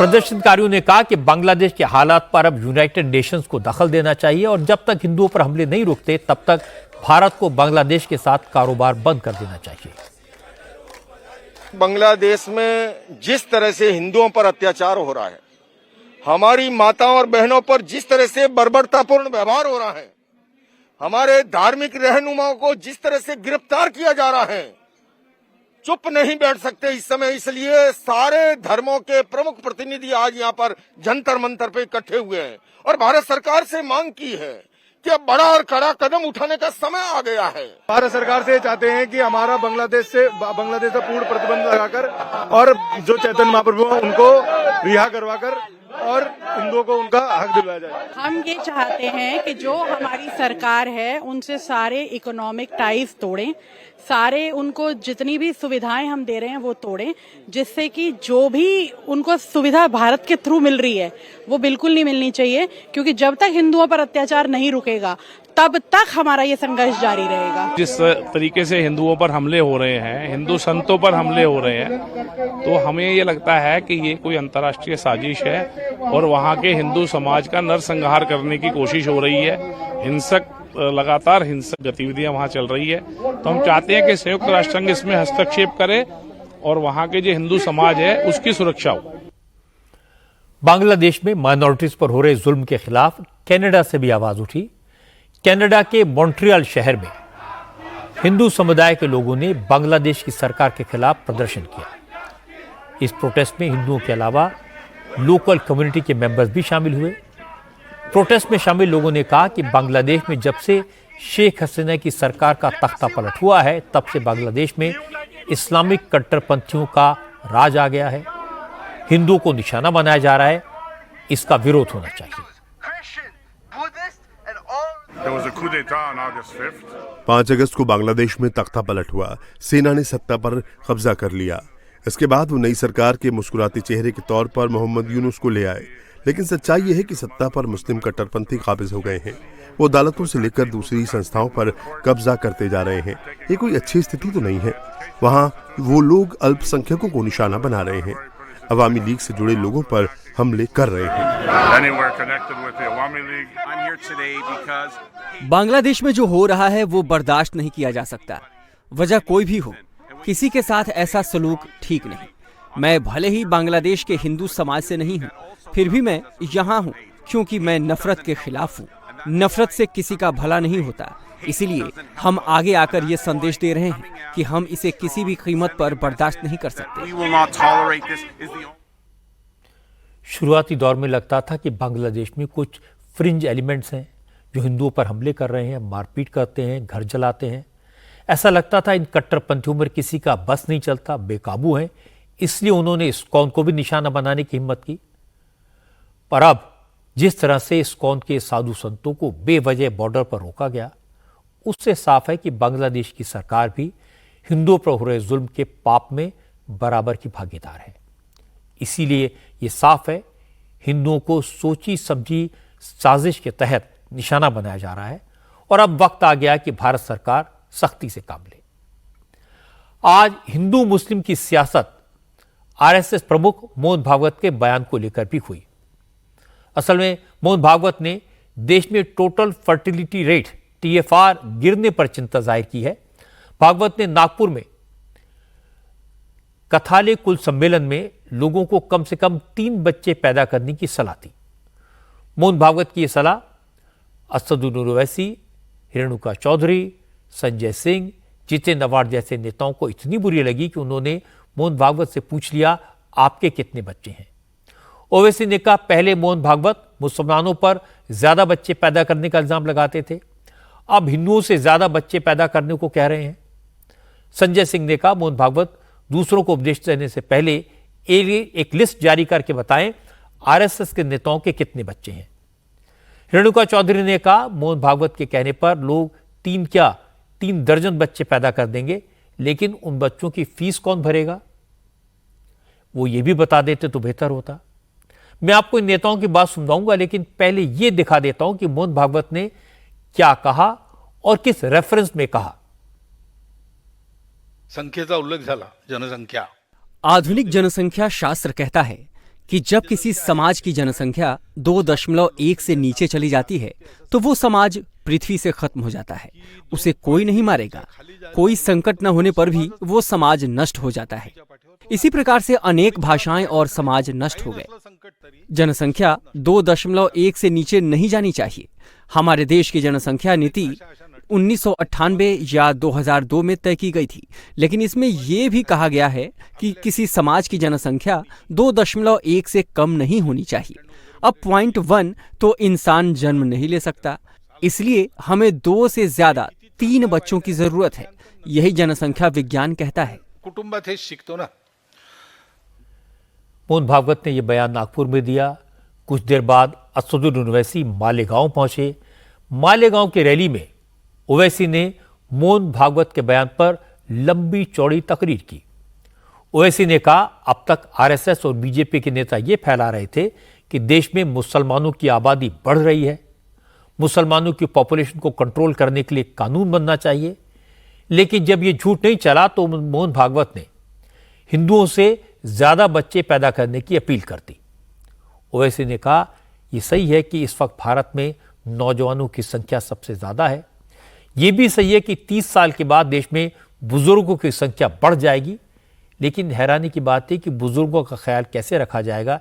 प्रदर्शनकारियों ने कहा कि बांग्लादेश के हालात पर अब यूनाइटेड नेशंस को दखल देना चाहिए और जब तक हिंदुओं पर हमले नहीं रुकते तब तक भारत को बांग्लादेश के साथ कारोबार बंद कर देना चाहिए। बांग्लादेश में जिस तरह से हिंदुओं पर अत्याचार हो रहा है, हमारी माताओं और बहनों पर जिस तरह से बर्बरतापूर्ण व्यवहार हो रहा है, हमारे धार्मिक रहनुमाओं को जिस तरह से गिरफ्तार किया जा रहा है, चुप नहीं बैठ सकते इस समय। इसलिए सारे धर्मों के प्रमुख प्रतिनिधि आज यहाँ पर जंतर मंतर पे इकट्ठे हुए हैं और भारत सरकार से मांग की है कि अब बड़ा और कड़ा कदम उठाने का समय आ गया है। भारत सरकार से चाहते हैं कि हमारा बांग्लादेश से पूर्ण प्रतिबंध लगाकर और जो चैतन्य महाप्रभु हैं उनको रिहा करवाकर और हिंदुओं को उनका हक दिलवाया जाए। हम ये चाहते हैं कि जो हमारी सरकार है उनसे सारे इकोनॉमिक टाइज तोड़ें, सारे उनको जितनी भी सुविधाएं हम दे रहे हैं वो तोड़ें, जिससे कि जो भी उनको सुविधा भारत के थ्रू मिल रही है वो बिल्कुल नहीं मिलनी चाहिए, क्योंकि जब तक हिंदुओं पर अत्याचार नहीं रुकेगा तब तक हमारा ये संघर्ष जारी रहेगा। जिस तरीके से हिंदुओं पर हमले हो रहे हैं, हिंदू संतों पर हमले हो रहे हैं, तो हमें ये लगता है कि ये कोई अंतर्राष्ट्रीय साजिश है और वहाँ के हिंदू समाज का नरसंहार करने की कोशिश हो रही है। लगातार हिंसक गतिविधियां वहां चल रही है, तो हम चाहते हैं कि संयुक्त राष्ट्र संघ इसमें हस्तक्षेप करे और वहां के जो हिंदू समाज है उसकी सुरक्षा हो। बांग्लादेश में माइनॉरिटीज पर हो रहे जुल्म के खिलाफ कनाडा से भी आवाज उठी। कनाडा के मॉन्ट्रियल शहर में हिंदू समुदाय के लोगों ने बांग्लादेश की सरकार के खिलाफ प्रदर्शन किया। इस प्रोटेस्ट में हिंदुओं के अलावा लोकल कम्युनिटी के मेंबर्स भी शामिल हुए। प्रोटेस्ट में शामिल लोगों ने कहा कि बांग्लादेश में जब से शेख हसीना की सरकार का तख्ता पलट हुआ है तब से बांग्लादेश में इस्लामिक कट्टरपंथियों का राज आ गया है, हिंदुओं को निशाना बनाया जा रहा है, इसका विरोध होना चाहिए। 5 अगस्त को बांग्लादेश में तख्ता पलट हुआ, सेना ने सत्ता पर कब्जा कर लिया। इसके बाद वो नई सरकार के मुस्कुराते चेहरे के तौर पर मोहम्मद यूनुस को ले आए, लेकिन सच्चाई यह है कि सत्ता पर मुस्लिम कट्टरपंथी काबिज हो गए हैं। वो अदालतों से लेकर दूसरी संस्थाओं पर कब्जा करते जा रहे हैं। ये कोई अच्छी स्थिति तो नहीं है। वहाँ वो लोग अल्पसंख्यकों को निशाना बना रहे हैं, अवामी लीग से जुड़े लोगों पर हमले कर रहे हैं। बांग्लादेश में जो हो रहा है वो बर्दाश्त नहीं किया जा सकता। वजह कोई भी हो, किसी के साथ ऐसा सलूक ठीक नहीं। मैं भले ही बांग्लादेश के हिंदू समाज से नहीं हूँ, फिर भी मैं यहाँ हूँ क्योंकि मैं नफरत के खिलाफ हूँ। नफरत से किसी का भला नहीं होता, इसीलिए हम आगे आकर ये संदेश दे रहे हैं कि हम इसे किसी भी कीमत पर बर्दाश्त नहीं कर सकते। शुरुआती दौर में लगता था कि बांग्लादेश में कुछ फ्रिंज एलिमेंट्स हैं जो हिंदुओं पर हमले कर रहे हैं, मारपीट करते हैं, घर जलाते हैं। ऐसा लगता था इन कट्टरपंथियों में किसी का बस नहीं चलता, बेकाबू हैं, इसलिए उन्होंने इस्कॉन को भी निशाना बनाने की हिम्मत की। पर अब जिस तरह से इस्कॉन के साधु संतों को बेवजह बॉर्डर पर रोका गया, उससे साफ है कि बांग्लादेश की सरकार भी हिंदुओं पर हो रहे जुल्म के पाप में बराबर की भागीदार है। इसीलिए ये साफ है, हिंदुओं को सोची समझी साजिश के तहत निशाना बनाया जा रहा है और अब वक्त आ गया कि भारत सरकार सख्ती से काम ले। आज हिंदू मुस्लिम की सियासत आरएसएस प्रमुख मोहन भागवत के बयान को लेकर भी हुई। असल में मोहन भागवत ने देश में टोटल फर्टिलिटी रेट TFR गिरने पर चिंता जाहिर की है। भागवत ने नागपुर में कथाले कुल सम्मेलन में लोगों को कम से कम 3 बच्चे पैदा करने की सलाह दी। मोहन भागवत की यह सलाह असदुद्दीन ओवैसी, रेणुका चौधरी, संजय सिंह, जितेंद्र अवार्ड जैसे नेताओं को इतनी बुरी लगी कि उन्होंने मोहन भागवत से पूछ लिया, आपके कितने बच्चे हैं? ओवैसी ने कहा, पहले मोहन भागवत मुसलमानों पर ज्यादा बच्चे पैदा करने का इल्जाम लगाते थे, अब हिंदुओं से ज्यादा बच्चे पैदा करने को कह रहे हैं। संजय सिंह ने कहा, मोहन भागवत दूसरों को उपदेश देने से पहले एक लिस्ट जारी करके बताएं आरएसएस के नेताओं के कितने बच्चे हैं। रेणुका चौधरी ने कहा, मोहन भागवत के कहने पर लोग 3 दर्जन बच्चे पैदा कर देंगे, लेकिन उन बच्चों की फीस कौन भरेगा? वो ये भी बता देते तो बेहतर होता। मैं आपको इन नेताओं की बात सुनाऊंगा, लेकिन पहले ये दिखा देता हूं कि मोहन भागवत ने क्या कहा और किस रेफरेंस में कहा। संख्येचा उल्लेख झाला, जनसंख्या। आधुनिक जनसंख्या शास्त्र कहता है कि जब किसी समाज की जनसंख्या 2.1 से नीचे चली जाती है तो वो समाज पृथ्वी से खत्म हो जाता है। उसे कोई नहीं मारेगा, कोई संकट न होने पर भी वो समाज नष्ट हो जाता है। इसी प्रकार से अनेक भाषाएं और समाज नष्ट हो गए। जनसंख्या 2.1 से नीचे नहीं जानी चाहिए। हमारे देश की जनसंख्या नीति 1998 या 2002 में तय की गई थी, लेकिन इसमें यह भी कहा गया है कि किसी समाज की जनसंख्या 2.1 से कम नहीं होनी चाहिए। अब पॉइंट 1 तो इंसान जन्म नहीं ले सकता, इसलिए हमें 2 से ज्यादा 3 बच्चों की जरूरत है। यही जनसंख्या विज्ञान कहता है। कुटुंबात हे शिकतो ना। मोहन भागवत ने यह बयान नागपुर में दिया। कुछ देर बाद असदुद्दीन ओवैसी मालेगांव पहुंचे। मालेगांव की रैली में ओवैसी ने मोहन भागवत के बयान पर लंबी चौड़ी तकरीर की। ओवैसी ने कहा, अब तक आरएसएस और बीजेपी के नेता यह फैला रहे थे कि देश में मुसलमानों की आबादी बढ़ रही है, मुसलमानों की पॉपुलेशन को कंट्रोल करने के लिए कानून बनना चाहिए। लेकिन जब यह झूठ नहीं चला तो मोहन भागवत ने हिंदुओं से ज्यादा बच्चे पैदा करने की अपील कर दी। ओवैसी ने कहा, यह सही है कि इस वक्त भारत में नौजवानों की संख्या सबसे ज्यादा है। यह भी सही है कि 30 साल के बाद देश में बुजुर्गों की संख्या बढ़ जाएगी। लेकिन हैरानी की बात है कि बुजुर्गों का ख्याल कैसे रखा जाएगा,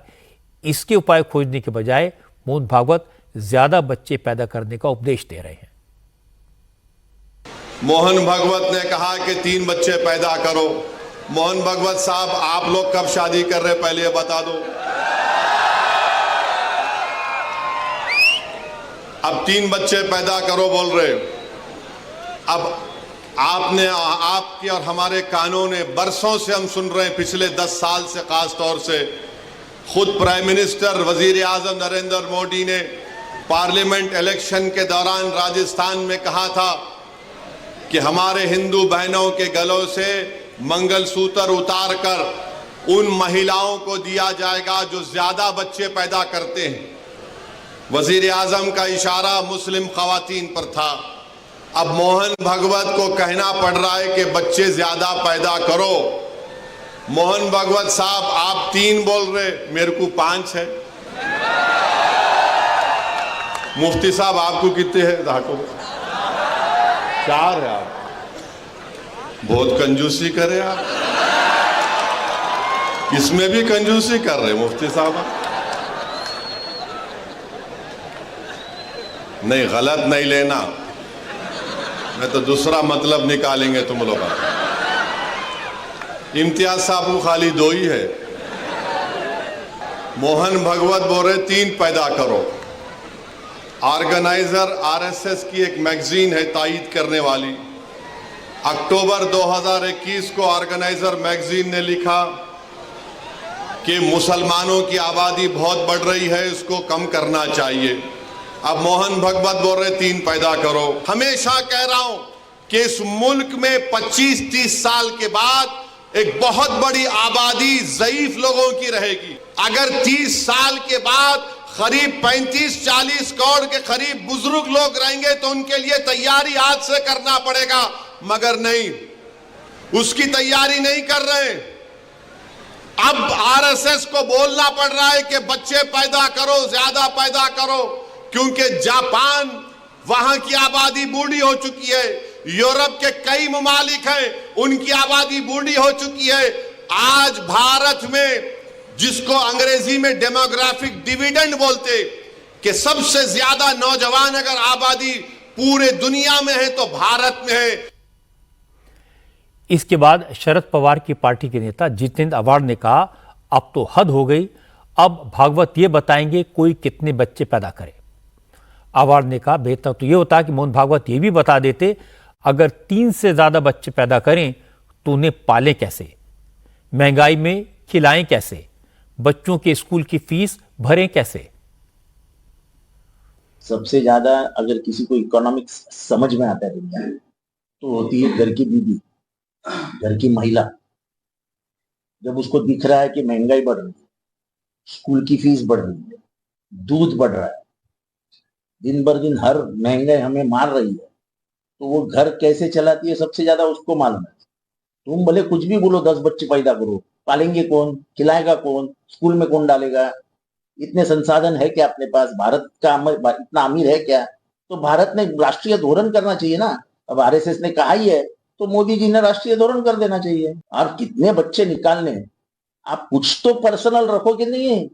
इसके उपाय खोजने के बजाय मोहन भागवत ज्यादा बच्चे पैदा करने का उपदेश दे रहे हैं। मोहन भागवत ने कहा कि 3 बच्चे पैदा करो। मोहन भागवत साहब, आप लोग कब शादी कर रहे, पहले ये बता दो। अब 3 बच्चे पैदा करो बोल रहे। अब आपकी और हमारे कानों ने बरसों से हम सुन रहे हैं, पिछले 10 साल से खास तौर से खुद प्राइम मिनिस्टर वजीर आजम नरेंद्र मोदी ने पार्लियामेंट इलेक्शन के दौरान राजस्थान में कहा था कि हमारे हिंदू बहनों के गलों से मंगलसूत्र उतार कर उन महिलाओं को दिया जाएगा जो ज्यादा बच्चे पैदा करते हैं। वजीर आजम का इशारा मुस्लिम खवातीन पर था। अब मोहन भागवत को कहना पड़ रहा है कि बच्चे ज्यादा पैदा करो। मोहन भागवत साहब, आप 3 बोल रहे, मेरे को 5 है। मुफ्ती साहब, आपको कितने हैं? 4 है। आप बहुत कंजूसी करे, आप इसमें भी कंजूसी कर रहे मुफ्ती साहब। नहीं, गलत नहीं लेना, मैं तो दूसरा मतलब निकालेंगे तुम लोग। इम्तियाज साहब को खाली 2 ही है। मोहन भागवत बोल रहे 3 पैदा करो। ऑर्गेनाइजर आरएसएस की एक मैगजीन है तायीद करने वाली। अक्टूबर 2021 को ऑर्गेनाइजर मैगजीन ने लिखा कि मुसलमानों की आबादी बहुत बढ़ रही है, इसको कम करना चाहिए। अब मोहन भागवत बोल रहे 3 पैदा करो। हमेशा कह रहा हूं कि इस मुल्क में 25-30 साल के बाद एक बहुत बड़ी आबादी ज़ईफ लोगों की रहेगी। अगर 30 साल के बाद करीब 35-40 करोड़ के करीब बुजुर्ग लोग रहेंगे तो उनके लिए तैयारी आज से करना पड़ेगा, मगर नहीं, उसकी तैयारी नहीं कर रहे। अब आरएसएस को बोलना पड़ रहा है कि बच्चे पैदा करो, ज्यादा पैदा करो, क्योंकि जापान, वहां की आबादी बूढ़ी हो चुकी है। यूरोप के कई ममालिक हैं, उनकी आबादी बूढ़ी हो चुकी है। आज भारत में, जिसको अंग्रेजी में डेमोग्राफिक डिविडेंड बोलते, कि सबसे ज्यादा नौजवान अगर आबादी पूरे दुनिया में है तो भारत में है। इसके बाद शरद पवार की पार्टी के नेता जितेंद्र आव्हाड ने कहा, अब तो हद हो गई, अब भागवत ये बताएंगे कोई कितने बच्चे पैदा करे। आव्हाड ने कहा, बेहतर तो ये होता कि मोहन भागवत ये भी बता देते, अगर 3 से ज्यादा बच्चे पैदा करें तो उन्हें पालें कैसे, महंगाई में खिलाएं कैसे, बच्चों के स्कूल की फीस भरें कैसे। सबसे ज्यादा अगर किसी को इकोनॉमिक्स समझ में आता है दुनिया में तो होती है घर की दीदी, घर की महिला। जब उसको दिख रहा है कि महंगाई बढ़ रही है, स्कूल की फीस बढ़ रही है, दूध बढ़ रहा है, दिन बर दिन हर महंगाई हमें मार रही है, तो वो घर कैसे चलाती है सबसे ज्यादा उसको मालूम है। तुम भले कुछ भी बोलो, 10 बच्चे पैदा करो, पालेंगे कौन, खिलाएगा कौन, स्कूल में कौन डालेगा? इतने संसाधन है क्या अपने पास? भारत का इतना अमीर है क्या? तो भारत ने राष्ट्रीय धोरण करना चाहिए ना। अब आरएसएस ने कहा ही है तो मोदी जी ने राष्ट्रीय धोरण कर देना चाहिए। और कितने बच्चे निकालने, आप कुछ तो पर्सनल रखो कि नहीं है?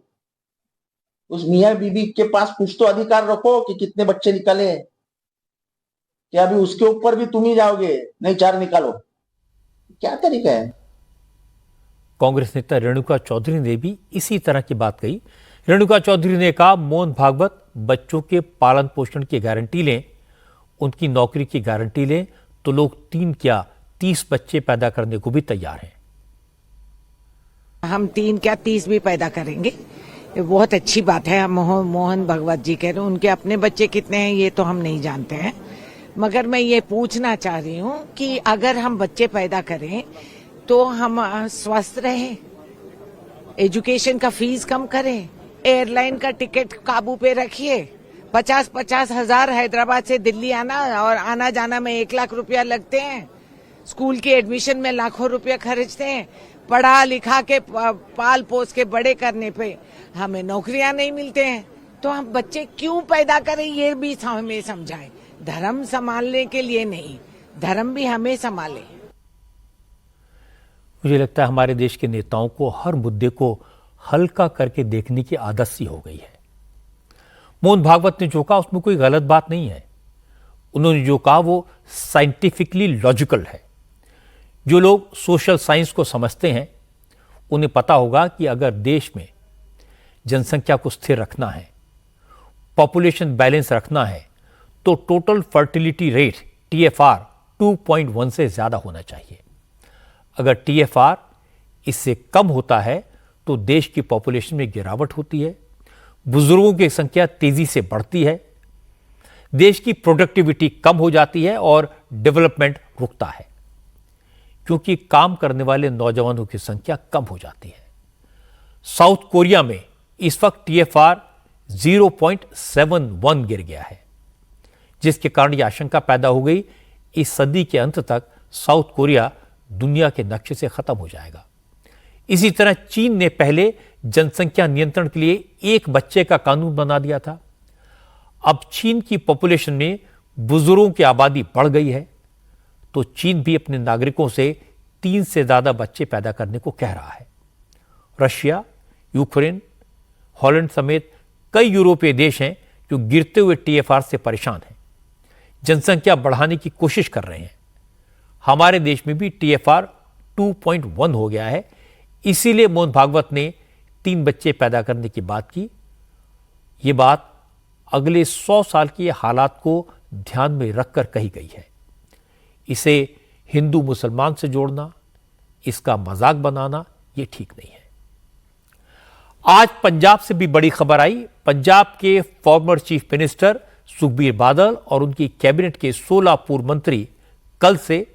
उस मियाँ बीबी के पास कुछ तो अधिकार रखो कि कितने बच्चे निकाले। क्या अभी उसके ऊपर भी तुम ही जाओगे, नहीं 4 निकालो? क्या तरीका है? कांग्रेस नेता रेणुका चौधरी ने भी इसी तरह की बात कही। रेणुका चौधरी ने कहा, मोहन भागवत बच्चों के पालन पोषण की गारंटी लें, उनकी नौकरी की गारंटी लें तो लोग 3 क्या 30 बच्चे पैदा करने को भी तैयार हैं। हम 3 क्या 30 भी पैदा करेंगे, ये बहुत अच्छी बात है। मोहन भागवत जी कह रहे हैं, उनके अपने बच्चे कितने हैं ये तो हम नहीं जानते हैं, मगर मैं ये पूछना चाह रही हूँ कि अगर हम बच्चे पैदा करें तो हम स्वस्थ रहें, एजुकेशन का फीस कम करें, एयरलाइन का टिकट काबू पे रखिए। 50-50 हजार हैदराबाद से दिल्ली आना और आना जाना में 1 लाख रुपया लगते हैं। स्कूल के एडमिशन में लाखों रुपया खर्चते हैं। पढ़ा लिखा के पाल पोस के बड़े करने पे हमें नौकरियां नहीं मिलते हैं, तो हम बच्चे क्यों पैदा करें ये भी हमें समझाएं। धर्म संभालने के लिए नहीं, धर्म भी हमें संभाले। मुझे लगता है हमारे देश के नेताओं को हर मुद्दे को हल्का करके देखने की आदत सी हो गई है। मोहन भागवत ने जो कहा उसमें कोई गलत बात नहीं है। उन्होंने जो कहा वो साइंटिफिकली लॉजिकल है। जो लोग सोशल साइंस को समझते हैं उन्हें पता होगा कि अगर देश में जनसंख्या को स्थिर रखना है, पॉपुलेशन बैलेंस रखना है, तो टोटल फर्टिलिटी रेट TFR 2.1 से ज्यादा होना चाहिए। अगर TFR इससे कम होता है तो देश की पॉपुलेशन में गिरावट होती है, बुजुर्गों की संख्या तेजी से बढ़ती है, देश की प्रोडक्टिविटी कम हो जाती है और डेवलपमेंट रुकता है, क्योंकि काम करने वाले नौजवानों की संख्या कम हो जाती है। साउथ कोरिया में इस वक्त TFR 0.71 गिर गया है, जिसके कारण यह आशंका पैदा हो गई इस सदी के अंत तक साउथ कोरिया दुनिया के नक्शे से खत्म हो जाएगा। इसी तरह चीन ने पहले जनसंख्या नियंत्रण के लिए 1 बच्चे का कानून बना दिया था। अब चीन की पॉपुलेशन में बुजुर्गों की आबादी बढ़ गई है, तो चीन भी अपने नागरिकों से 3 से ज्यादा बच्चे पैदा करने को कह रहा है। रशिया, यूक्रेन, हॉलैंड समेत कई यूरोपीय देश हैं जो गिरते हुए TFR से परेशान हैं, जनसंख्या बढ़ाने की कोशिश कर रहे हैं। हमारे देश में भी TFR 2.1 हो गया है। इसीलिए मोहन भागवत ने 3 बच्चे पैदा करने की बात की। ये बात अगले 100 साल के हालात को ध्यान में रखकर कही गई है। इसे हिंदू मुसलमान से जोड़ना, इसका मजाक बनाना, ये ठीक नहीं है। आज पंजाब से भी बड़ी खबर आई। पंजाब के former chief minister Sukhbir Badal और उनकी कैबिनेट के 16 पूर्व मंत्री कल से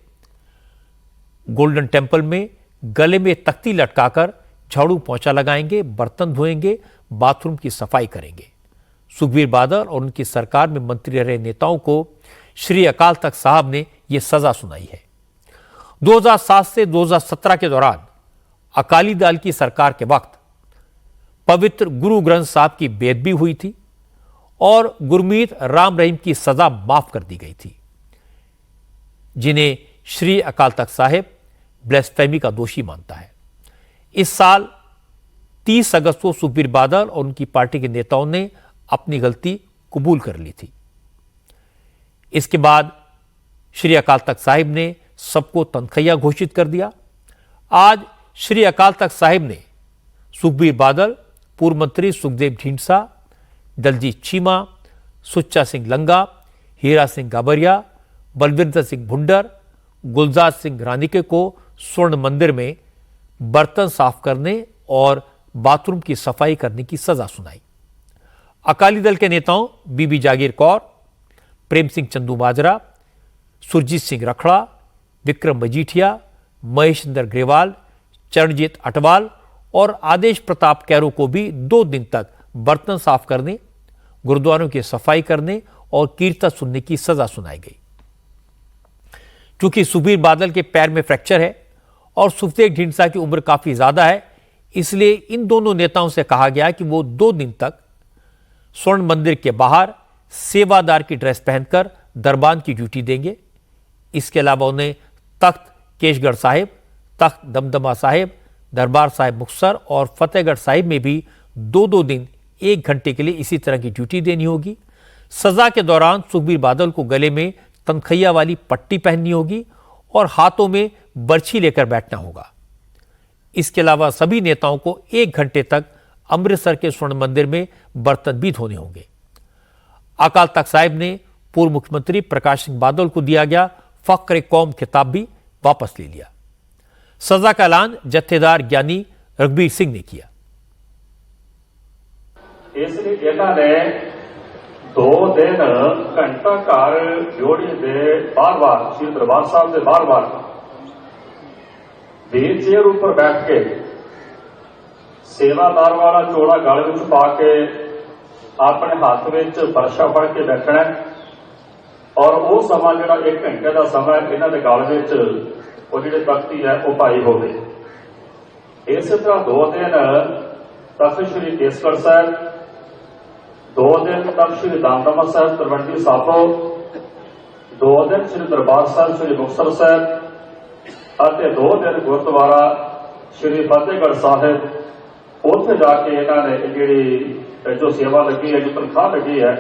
गोल्डन टेम्पल में गले में तख्ती लटकाकर झाड़ू पोंछा लगाएंगे, बर्तन धोएंगे, बाथरूम की सफाई करेंगे। सुखबीर बादल और उनकी सरकार में मंत्री रहे नेताओं को श्री अकाल तख्त साहब ने यह सजा सुनाई है। 2007 से 2017 के दौरान अकाली दल की सरकार के वक्त पवित्र गुरु ग्रंथ साहब की बेअदबी हुई थी और गुरमीत राम रहीम की सजा माफ कर दी गई थी, जिन्हें श्री अकाल तख्त साहिब ब्लेस्फेमी का दोषी मानता है। इस साल 30 अगस्त को सुखबीर बादल और उनकी पार्टी के नेताओं ने अपनी गलती कबूल कर ली थी। इसके बाद श्री अकाल तख्त साहिब ने सबको तनखैया घोषित कर दिया। आज श्री अकाल तख्त साहिब ने सुखबीर बादल, पूर्व मंत्री सुखदेव ढींडसा, दलजीत चीमा, सुच्चा सिंह लंगा, हीरा सिंह गाबरिया, बलविंदर सिंह भुंडर, गुलजार सिंह रानिके को स्वर्ण मंदिर में बर्तन साफ करने और बाथरूम की सफाई करने की सजा सुनाई। अकाली दल के नेताओं बीबी जागीर कौर, प्रेम सिंह चंदूमाजरा, सुरजीत सिंह रखड़ा, विक्रम मजीठिया, महेशेंद्र ग्रेवाल, चरणजीत अटवाल और आदेश प्रताप कैरो को भी 2 दिन तक बर्तन साफ करने, गुरुद्वारों की सफाई करने और कीर्तन सुनने की सजा सुनाई गई। क्योंकि सुखबीर बादल के पैर में फ्रैक्चर है और सुखदेव ढींडसा की उम्र काफी ज्यादा है, इसलिए इन दोनों नेताओं से कहा गया कि वो 2 दिन तक स्वर्ण मंदिर के बाहर सेवादार की ड्रेस पहनकर दरबान की ड्यूटी देंगे। इसके अलावा उन्हें तख्त केशगढ़ साहिब, तख्त दमदमा साहिब, दरबार साहिब मुक्तसर और फतेहगढ़ साहिब में भी 2-2 दिन 1 घंटे के लिए इसी तरह की ड्यूटी देनी होगी। सजा के दौरान सुखबीर बादल को गले में तनखैया वाली पट्टी पहननी होगी और हाथों में बर्छी लेकर बैठना होगा। इसके अलावा सभी नेताओं को 1 घंटे तक अमृतसर के स्वर्ण मंदिर में बर्तन भी धोने होंगे। अकाल तख्त साहिब ने पूर्व मुख्यमंत्री प्रकाश सिंह बादल को दिया गया फख्र-ए-कौम खिताब भी वापस ले लिया। सजा का ऐलान जत्थेदार ज्ञानी रघुबीर सिंह ने किया। इसलिए ਇਹਨਾਂ ਨੇ 2 दिन घंटा घर जोड़ी दे बार-बार श्री दरबार साहब से बार-बार व्हील चेयर ऊपर बैठ के सेवादार वाला चोड़ा गल विच पा के अपने हाथ विच फरशा फड़ के बैठना और वो समा जिहड़ा 1 घंटे का समा इन्हां दे गल विच वो जिहड़ी तख्ती है वो पाई होवे। इस तरह 2 दिन तख्त श्री केसगढ़ साहिब, 2 दिन तख्त श्री दमदमा साहिब तलवंडी साबो, 2 दिन श्री दरबार साहिब श्री मुक्तसर साहिब और 2 दिन गुरुद्वारा श्री फतेहगढ़ साहिब उत्थे जाके इन्होंने जी जो सेवा लगी है, जो तनख्वाह लगी है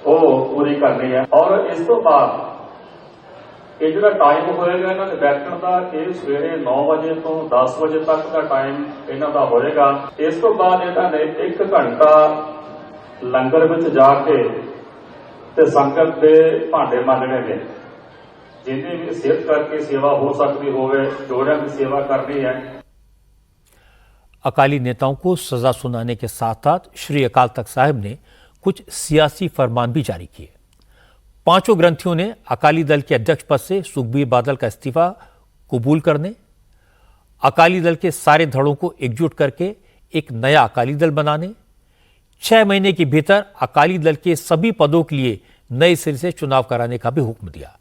वो पूरी करनी है। और इस तो बाद ये जो टाइम होएगा इन्होंने बैठने का, ये सवेरे 9 बजे तो 10 बजे तक का टाइम इन्हों का होएगा। इस तो बाद इन्होंने 1 घंटा लंगर में जाके ते संगत के भांडे मांजने ने, जिन्हें भी सेहत करके सेवा हो सकती होवे, जोड़ियां की सेवा करनी है। अकाली नेताओं को सजा सुनाने के साथ साथ श्री अकाल तख्त साहिब ने कुछ सियासी फरमान भी जारी किए। 5 ग्रंथियों ने अकाली दल के अध्यक्ष पद से सुखबीर बादल का इस्तीफा कबूल करने, अकाली दल के सारे धड़ों को एकजुट करके एक नया अकाली दल बनाने, 6 महीने के भीतर अकाली दल के सभी पदों के लिए नए सिरे से चुनाव कराने का भी हुक्म दिया।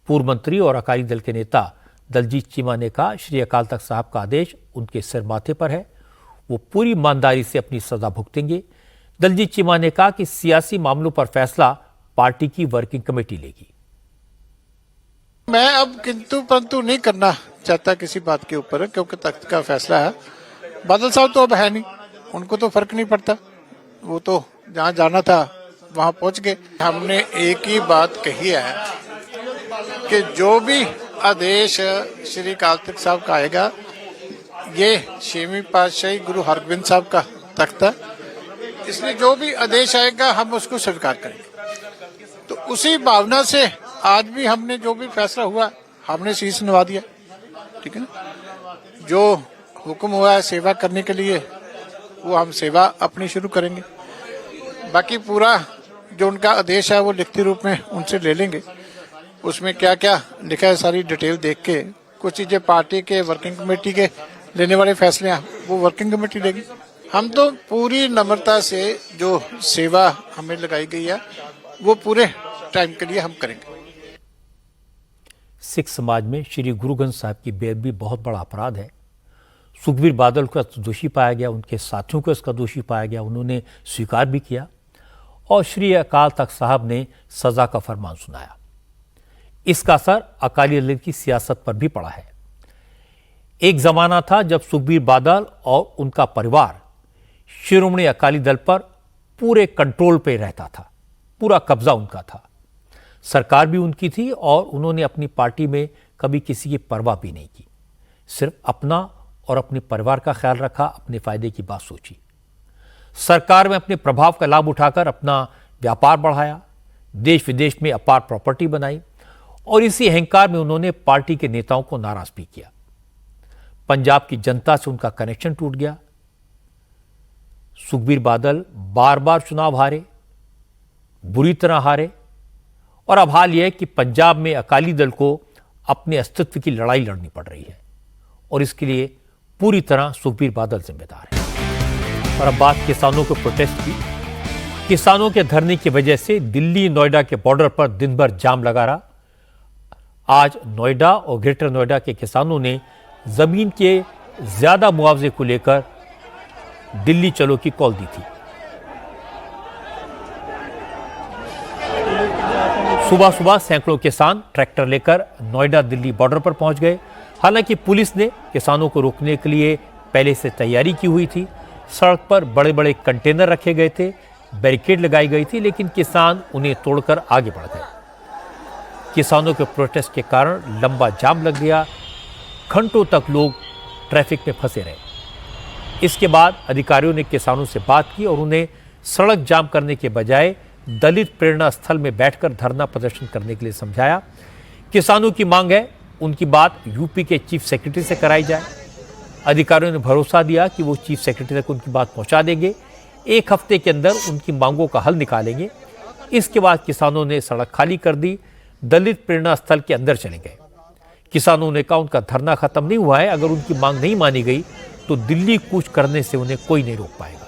पूर्व मंत्री और अकाली दल के नेता दलजीत चीमा ने कहा श्री अकाल तख्त साहब का आदेश उनके सिर माथे पर है, वो पूरी ईमानदारी से अपनी सजा भुगतेंगे। दलजीत चीमा ने कहा कि सियासी मामलों पर फैसला पार्टी की वर्किंग कमेटी लेगी। मैं अब किंतु परंतु नहीं करना चाहता किसी बात के ऊपर, क्योंकि तख्त का फैसला है। बादल साहब तो अब है नहीं, उनको तो फर्क नहीं पड़ता, वो तो जहाँ जाना था वहां पहुंच गए। हमने एक ही बात कही है कि जो भी आदेश श्री अकाल तख्त साहब का आएगा, ये 6वीं पातशाही गुरु हरगोबिंद साहब का तख्त है, इसलिए जो भी आदेश आएगा हम उसको स्वीकार करेंगे। तो उसी भावना से आज भी हमने जो भी फैसला हुआ हमने शीश नवा दिया, ठीक है ना। जो हुक्म हुआ है सेवा करने के लिए वो हम सेवा अपनी शुरू करेंगे। बाकी पूरा जो उनका आदेश है वो लिखित रूप में उनसे ले लेंगे, उसमें क्या क्या लिखा है सारी डिटेल देख के, कुछ चीजें पार्टी के वर्किंग कमेटी के लेने वाले फैसले हैं वो वर्किंग कमेटी लेगी। हम तो पूरी नम्रता से जो सेवा हमें लगाई गई है वो पूरे टाइम के लिए हम करेंगे। सिख समाज में श्री गुरु ग्रंथ साहिब की बेअदबी बहुत बड़ा अपराध है। सुखबीर बादल को दोषी पाया गया, उनके साथियों को इसका दोषी पाया गया, उन्होंने स्वीकार भी किया और श्री अकाल तख्त साहब ने सजा का फरमान सुनाया। इसका असर अकाली दल की सियासत पर भी पड़ा है। एक जमाना था जब सुखबीर बादल और उनका परिवार शिरोमणि अकाली दल पर पूरे कंट्रोल पे रहता था, पूरा कब्जा उनका था, सरकार भी उनकी थी और उन्होंने अपनी पार्टी में कभी किसी की परवाह भी नहीं की, सिर्फ अपना और अपने परिवार का ख्याल रखा, अपने फायदे की बात सोची। सरकार में अपने प्रभाव का लाभ उठाकर अपना व्यापार बढ़ाया, देश विदेश में अपार प्रॉपर्टी बनाई और इसी अहंकार में उन्होंने पार्टी के नेताओं को नाराज भी किया। पंजाब की जनता से उनका कनेक्शन टूट गया। सुखबीर बादल बार बार चुनाव हारे, बुरी तरह हारे और अब हाल यह है कि पंजाब में अकाली दल को अपने अस्तित्व की लड़ाई लड़नी पड़ रही है और इसके लिए पूरी तरह सुखबीर बादल जिम्मेदार है। और अब बात किसानों के प्रोटेस्ट की। किसानों के धरने की वजह से दिल्ली नोएडा के बॉर्डर पर दिन भर जाम लगा रहा। आज नोएडा और ग्रेटर नोएडा के किसानों ने जमीन के ज्यादा मुआवजे को लेकर दिल्ली चलो की कॉल दी थी। सुबह सुबह सैकड़ों किसान ट्रैक्टर लेकर नोएडा दिल्ली बॉर्डर पर पहुंच गए। हालांकि पुलिस ने किसानों को रोकने के लिए पहले से तैयारी की हुई थी। सड़क पर बड़े बड़े कंटेनर रखे गए थे, बैरिकेड लगाई गई थी, लेकिन किसान उन्हें तोड़कर आगे बढ़ गए। किसानों के प्रोटेस्ट के कारण लंबा जाम लग गया। घंटों तक लोग ट्रैफिक में फंसे रहे। इसके बाद अधिकारियों ने किसानों से बात की और उन्हें सड़क जाम करने के बजाय दलित प्रेरणा स्थल में बैठकर धरना प्रदर्शन करने के लिए समझाया। किसानों की मांग है उनकी बात यूपी के चीफ सेक्रेटरी से कराई जाए। अधिकारियों ने भरोसा दिया कि वो चीफ सेक्रेटरी तक उनकी बात पहुंचा देंगे। 1 हफ्ते के अंदर उनकी मांगों का हल निकालेंगे। इसके बाद किसानों ने सड़क खाली कर दी, दलित प्रेरणा स्थल के अंदर चले गए। किसानों ने कहा उनका धरना खत्म नहीं हुआ है, अगर उनकी मांग नहीं मानी गई तो दिल्ली कूच करने से उन्हें कोई नहीं रोक पाएगा।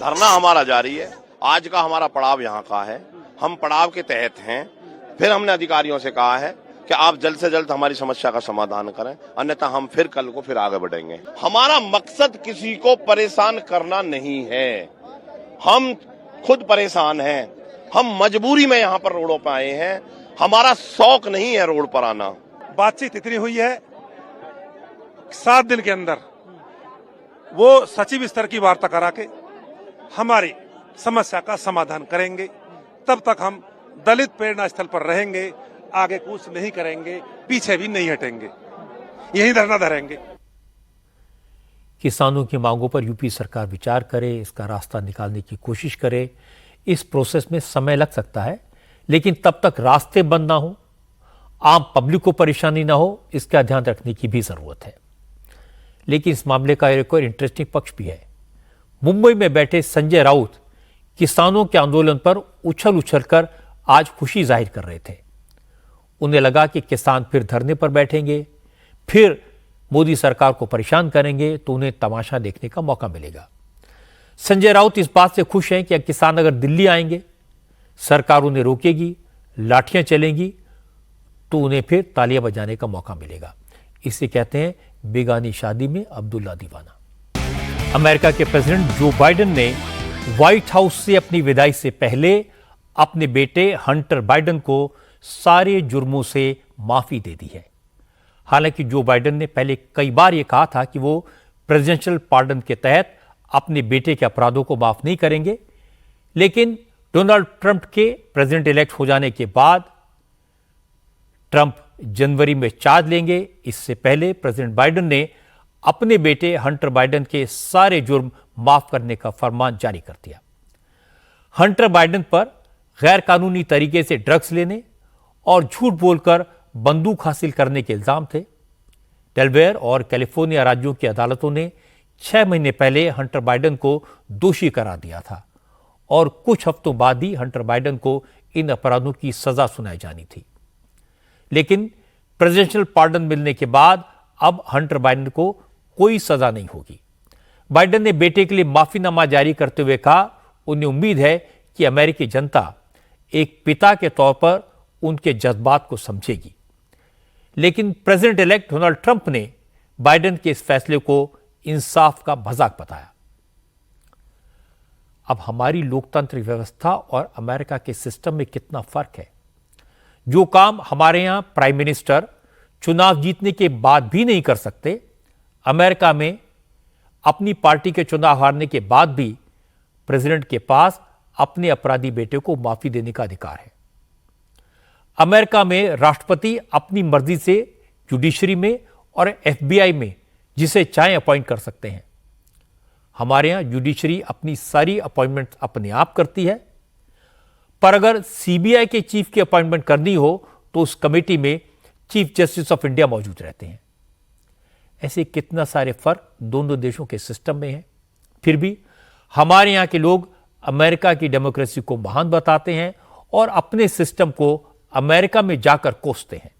धरना हमारा जारी है। आज का हमारा पड़ाव यहाँ का है, हम पड़ाव के तहत हैं। फिर हमने अधिकारियों से कहा है कि आप जल्द से जल्द हमारी समस्या का समाधान करें, अन्यथा हम फिर कल को फिर आगे बढ़ेंगे। हमारा मकसद किसी को परेशान करना नहीं है, हम खुद परेशान हैं, हम मजबूरी में यहाँ पर रोडों पर आए हैं, हमारा शौक नहीं है रोड पर आना। बातचीत इतनी हुई है 7 दिन के अंदर वो सचिव स्तर की वार्ता करा के हमारी समस्या का समाधान करेंगे। तब तक हम दलित प्रेरणा स्थल पर रहेंगे, आगे कुछ नहीं करेंगे, पीछे भी नहीं हटेंगे, यही धरना धरेंगे। किसानों की मांगों पर यूपी सरकार विचार करे, इसका रास्ता निकालने की कोशिश करे। इस प्रोसेस में समय लग सकता है, लेकिन तब तक रास्ते बंद ना हो, आम पब्लिक को परेशानी ना हो, इसका ध्यान रखने की भी जरूरत है। लेकिन इस मामले का एक और इंटरेस्टिंग पक्ष भी है। मुंबई में बैठे संजय राउत किसानों के आंदोलन पर उछल उछलकर आज खुशी जाहिर कर रहे थे। उन्हें लगा कि किसान फिर धरने पर बैठेंगे, फिर मोदी सरकार को परेशान करेंगे तो उन्हें तमाशा देखने का मौका मिलेगा। संजय राउत इस बात से खुश हैं कि किसान अगर दिल्ली आएंगे, सरकार उन्हें रोकेगी, लाठियां चलेंगी, तो उन्हें फिर तालियां बजाने का मौका मिलेगा। इसे कहते हैं बेगानी शादी में अब्दुल्ला दीवाना। अमेरिका के प्रेसिडेंट जो बाइडेन ने व्हाइट हाउस से अपनी विदाई से पहले अपने बेटे हंटर बाइडेन को सारे जुर्मों से माफी दे दी है। हालांकि जो बाइडेन ने पहले कई बार यह कहा था कि वो प्रेसिडेंशियल पार्डन के तहत अपने बेटे के अपराधों को माफ नहीं करेंगे, लेकिन डोनाल्ड ट्रंप के प्रेसिडेंट इलेक्ट हो जाने के बाद ट्रंप जनवरी में चार्ज लेंगे। इससे पहले प्रेसिडेंट बाइडेन ने अपने बेटे हंटर बाइडेन के सारे जुर्म माफ करने का फरमान जारी कर दिया। हंटर बाइडेन पर गैर कानूनी तरीके से ड्रग्स लेने और झूठ बोलकर बंदूक हासिल करने के इल्जाम थे। डेलवेयर और कैलिफोर्निया राज्यों की अदालतों ने 6 महीने पहले हंटर बाइडेन को दोषी करार दिया था और कुछ हफ्तों बाद ही हंटर बाइडेन को इन अपराधों की सजा सुनाई जानी थी। लेकिन प्रेसिडेंशियल पार्डन मिलने के बाद अब हंटर बाइडेन को कोई सजा नहीं होगी। बाइडेन ने बेटे के लिए माफीनामा जारी करते हुए कहा उन्हें उम्मीद है कि अमेरिकी जनता एक पिता के तौर पर उनके जज्बात को समझेगी। लेकिन प्रेसिडेंट इलेक्ट डोनाल्ड ट्रंप ने बाइडेन के इस फैसले को इंसाफ का मजाक बताया। अब हमारी लोकतांत्रिक व्यवस्था और अमेरिका के सिस्टम में कितना फर्क है। जो काम हमारे यहां प्राइम मिनिस्टर चुनाव जीतने के बाद भी नहीं कर सकते, अमेरिका में अपनी पार्टी के चुनाव हारने के बाद भी प्रेसिडेंट के पास अपने अपराधी बेटे को माफी देने का अधिकार है। अमेरिका में राष्ट्रपति अपनी मर्जी से जुडिशरी में और एफबीआई में जिसे चाहे अपॉइंट कर सकते हैं। हमारे यहां जुडिशरी अपनी सारी अपॉइंटमेंट अपने आप करती है, पर अगर सीबीआई के चीफ की अपॉइंटमेंट करनी हो तो उस कमेटी में चीफ जस्टिस ऑफ इंडिया मौजूद रहते हैं। ऐसे कितना सारे फर्क दोनों देशों के सिस्टम में हैं। फिर भी हमारे यहां के लोग अमेरिका की डेमोक्रेसी को महान बताते हैं और अपने सिस्टम को अमेरिका में जाकर कोसते हैं।